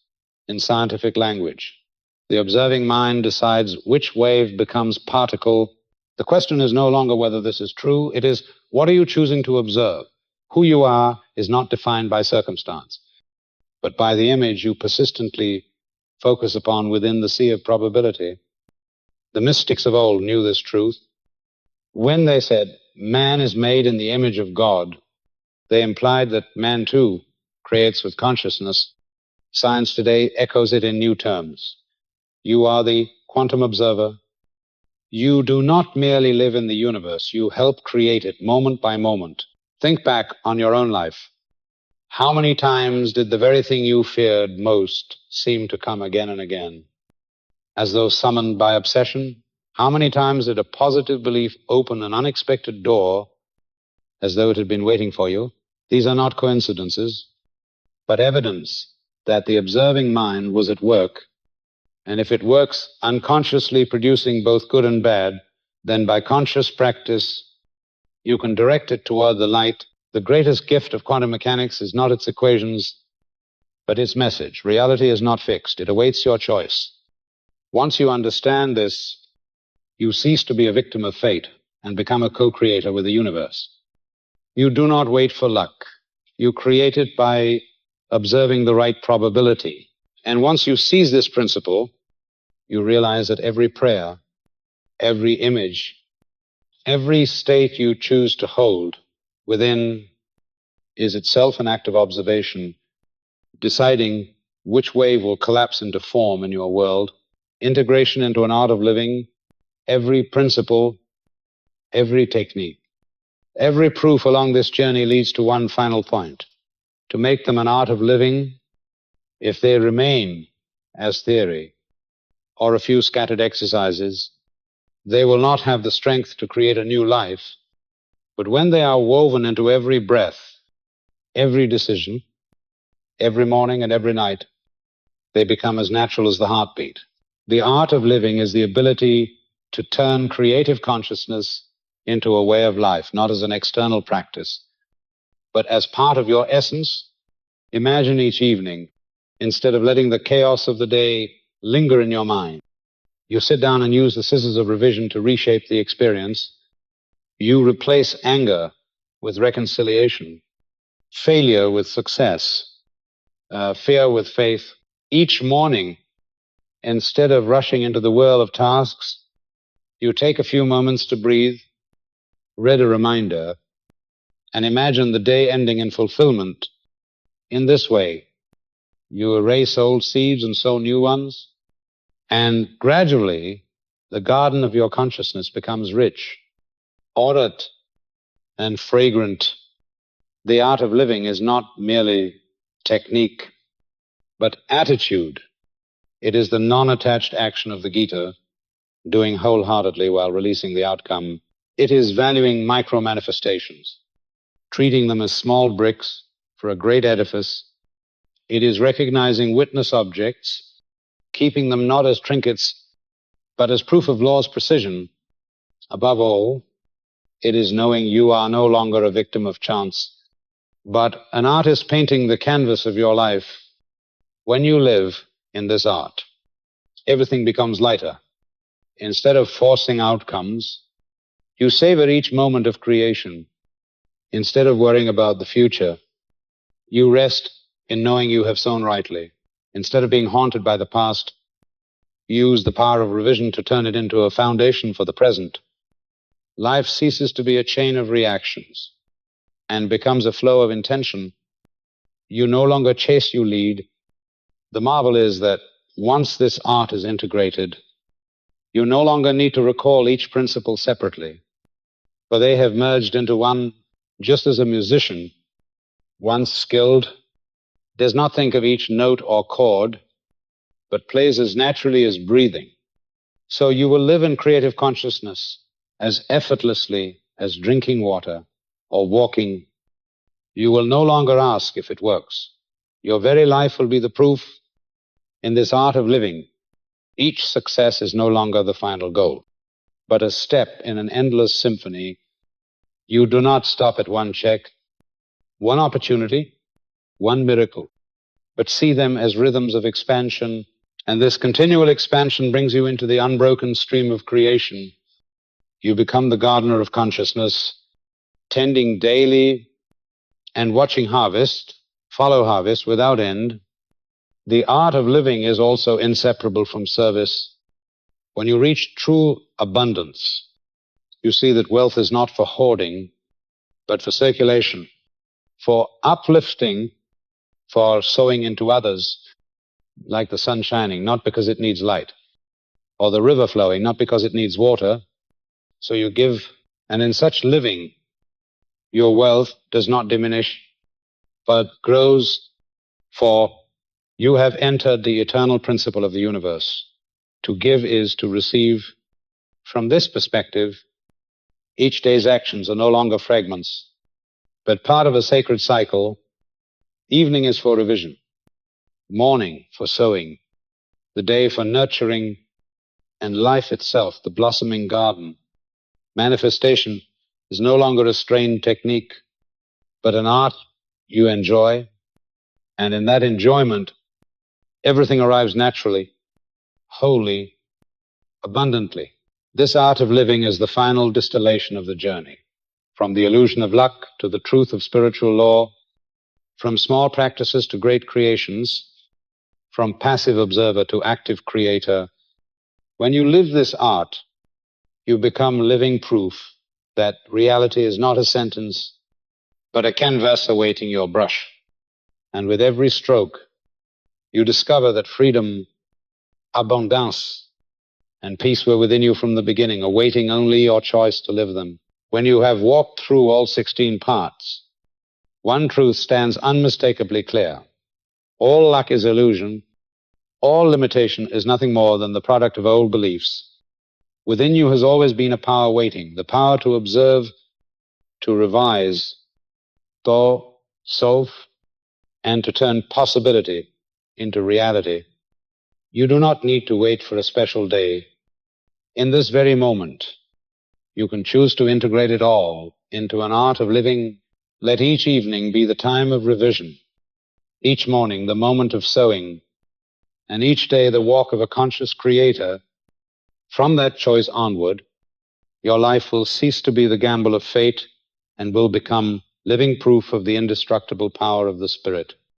Speaker 1: in scientific language, the observing mind decides which wave becomes particle. The question is no longer whether this is true, it is, what are you choosing to observe? Who you are is not defined by circumstance, but by the image you persistently focus upon within the sea of probability. The mystics of old knew this truth. When they said, man is made in the image of God, they implied that man too creates with consciousness. Science today echoes it in new terms. You are the quantum observer. You do not merely live in the universe, you help create it moment by moment. Think back on your own life. How many times did the very thing you feared most seem to come again and again, as though summoned by obsession? How many times did a positive belief open an unexpected door as though it had been waiting for you? These are not coincidences, but evidence that the observing mind was at work. And if it works unconsciously producing both good and bad, then by conscious practice, you can direct it toward the light. The greatest gift of quantum mechanics is not its equations, but its message. Reality is not fixed. It awaits your choice. Once you understand this, you cease to be a victim of fate and become a co-creator with the universe. You do not wait for luck. You create it by observing the right probability. And once you seize this principle, you realize that every prayer, every image, every state you choose to hold within is itself an act of observation, deciding which wave will collapse into form in your world. Integration into an art of living, every principle, every technique, every proof along this journey leads to one final point: to make them an art of living. If they remain as theory or a few scattered exercises, they will not have the strength to create a new life. But when they are woven into every breath, every decision, every morning and every night, they become as natural as the heartbeat. The art of living is the ability to turn creative consciousness into a way of life, not as an external practice, but as part of your essence. Imagine each evening, instead of letting the chaos of the day linger in your mind, you sit down and use the scissors of revision to reshape the experience. You replace anger with reconciliation, failure with success, fear with faith. Each morning, instead of rushing into the whirl of tasks, you take a few moments to breathe, read a reminder, and imagine the day ending in fulfillment. In this way, you erase old seeds and sow new ones, and gradually the garden of your consciousness becomes rich, ordered, and fragrant. The art of living is not merely technique, but attitude. It is the non-attached action of the Gita, doing wholeheartedly while releasing the outcome. It is valuing micro-manifestations, treating them as small bricks for a great edifice. It is recognizing witness objects, keeping them not as trinkets, but as proof of law's precision. Above all, it is knowing you are no longer a victim of chance, but an artist painting the canvas of your life. When you live in this art, everything becomes lighter. Instead of forcing outcomes, you savor each moment of creation. Instead of worrying about the future, you rest in knowing you have sown rightly. Instead of being haunted by the past, use the power of revision to turn it into a foundation for the present. Life ceases to be a chain of reactions and becomes a flow of intention. You no longer chase, you lead. The marvel is that once this art is integrated, you no longer need to recall each principle separately, for they have merged into one, just as a musician, once skilled, does not think of each note or chord, but plays as naturally as breathing. So you will live in creative consciousness as effortlessly as drinking water or walking. You will no longer ask if it works. Your very life will be the proof. In this art of living, each success is no longer the final goal, but a step in an endless symphony. You do not stop at one check, one opportunity, one miracle, but see them as rhythms of expansion, and this continual expansion brings you into the unbroken stream of creation. You become the gardener of consciousness, tending daily and watching harvest, follow harvest without end. The art of living is also inseparable from service. When you reach true abundance, you see that wealth is not for hoarding, but for circulation, for uplifting, for sowing into others, like the sun shining, not because it needs light, or the river flowing, not because it needs water. So you give, and in such living, your wealth does not diminish, but grows, for you have entered the eternal principle of the universe. To give is to receive. From this perspective, each day's actions are no longer fragments, but part of a sacred cycle. Evening is for revision, morning for sowing, the day for nurturing, and life itself, the blossoming garden. Manifestation is no longer a strained technique, but an art you enjoy, and in that enjoyment, everything arrives naturally, wholly, abundantly. This art of living is the final distillation of the journey, from the illusion of luck to the truth of spiritual law, from small practices to great creations, from passive observer to active creator. When you live this art, you become living proof that reality is not a sentence, but a canvas awaiting your brush. And with every stroke, you discover that freedom, abundance, and peace were within you from the beginning, awaiting only your choice to live them. When you have walked through all 16 parts, one truth stands unmistakably clear. All luck is illusion. All limitation is nothing more than the product of old beliefs. Within you has always been a power waiting, the power to observe, to revise, to solve, and to turn possibility into reality. You do not need to wait for a special day. In this very moment, you can choose to integrate it all into an art of living. Let each evening be the time of revision, each morning the moment of sowing, and each day the walk of a conscious creator. From that choice onward, your life will cease to be the gamble of fate and will become living proof of the indestructible power of the Spirit.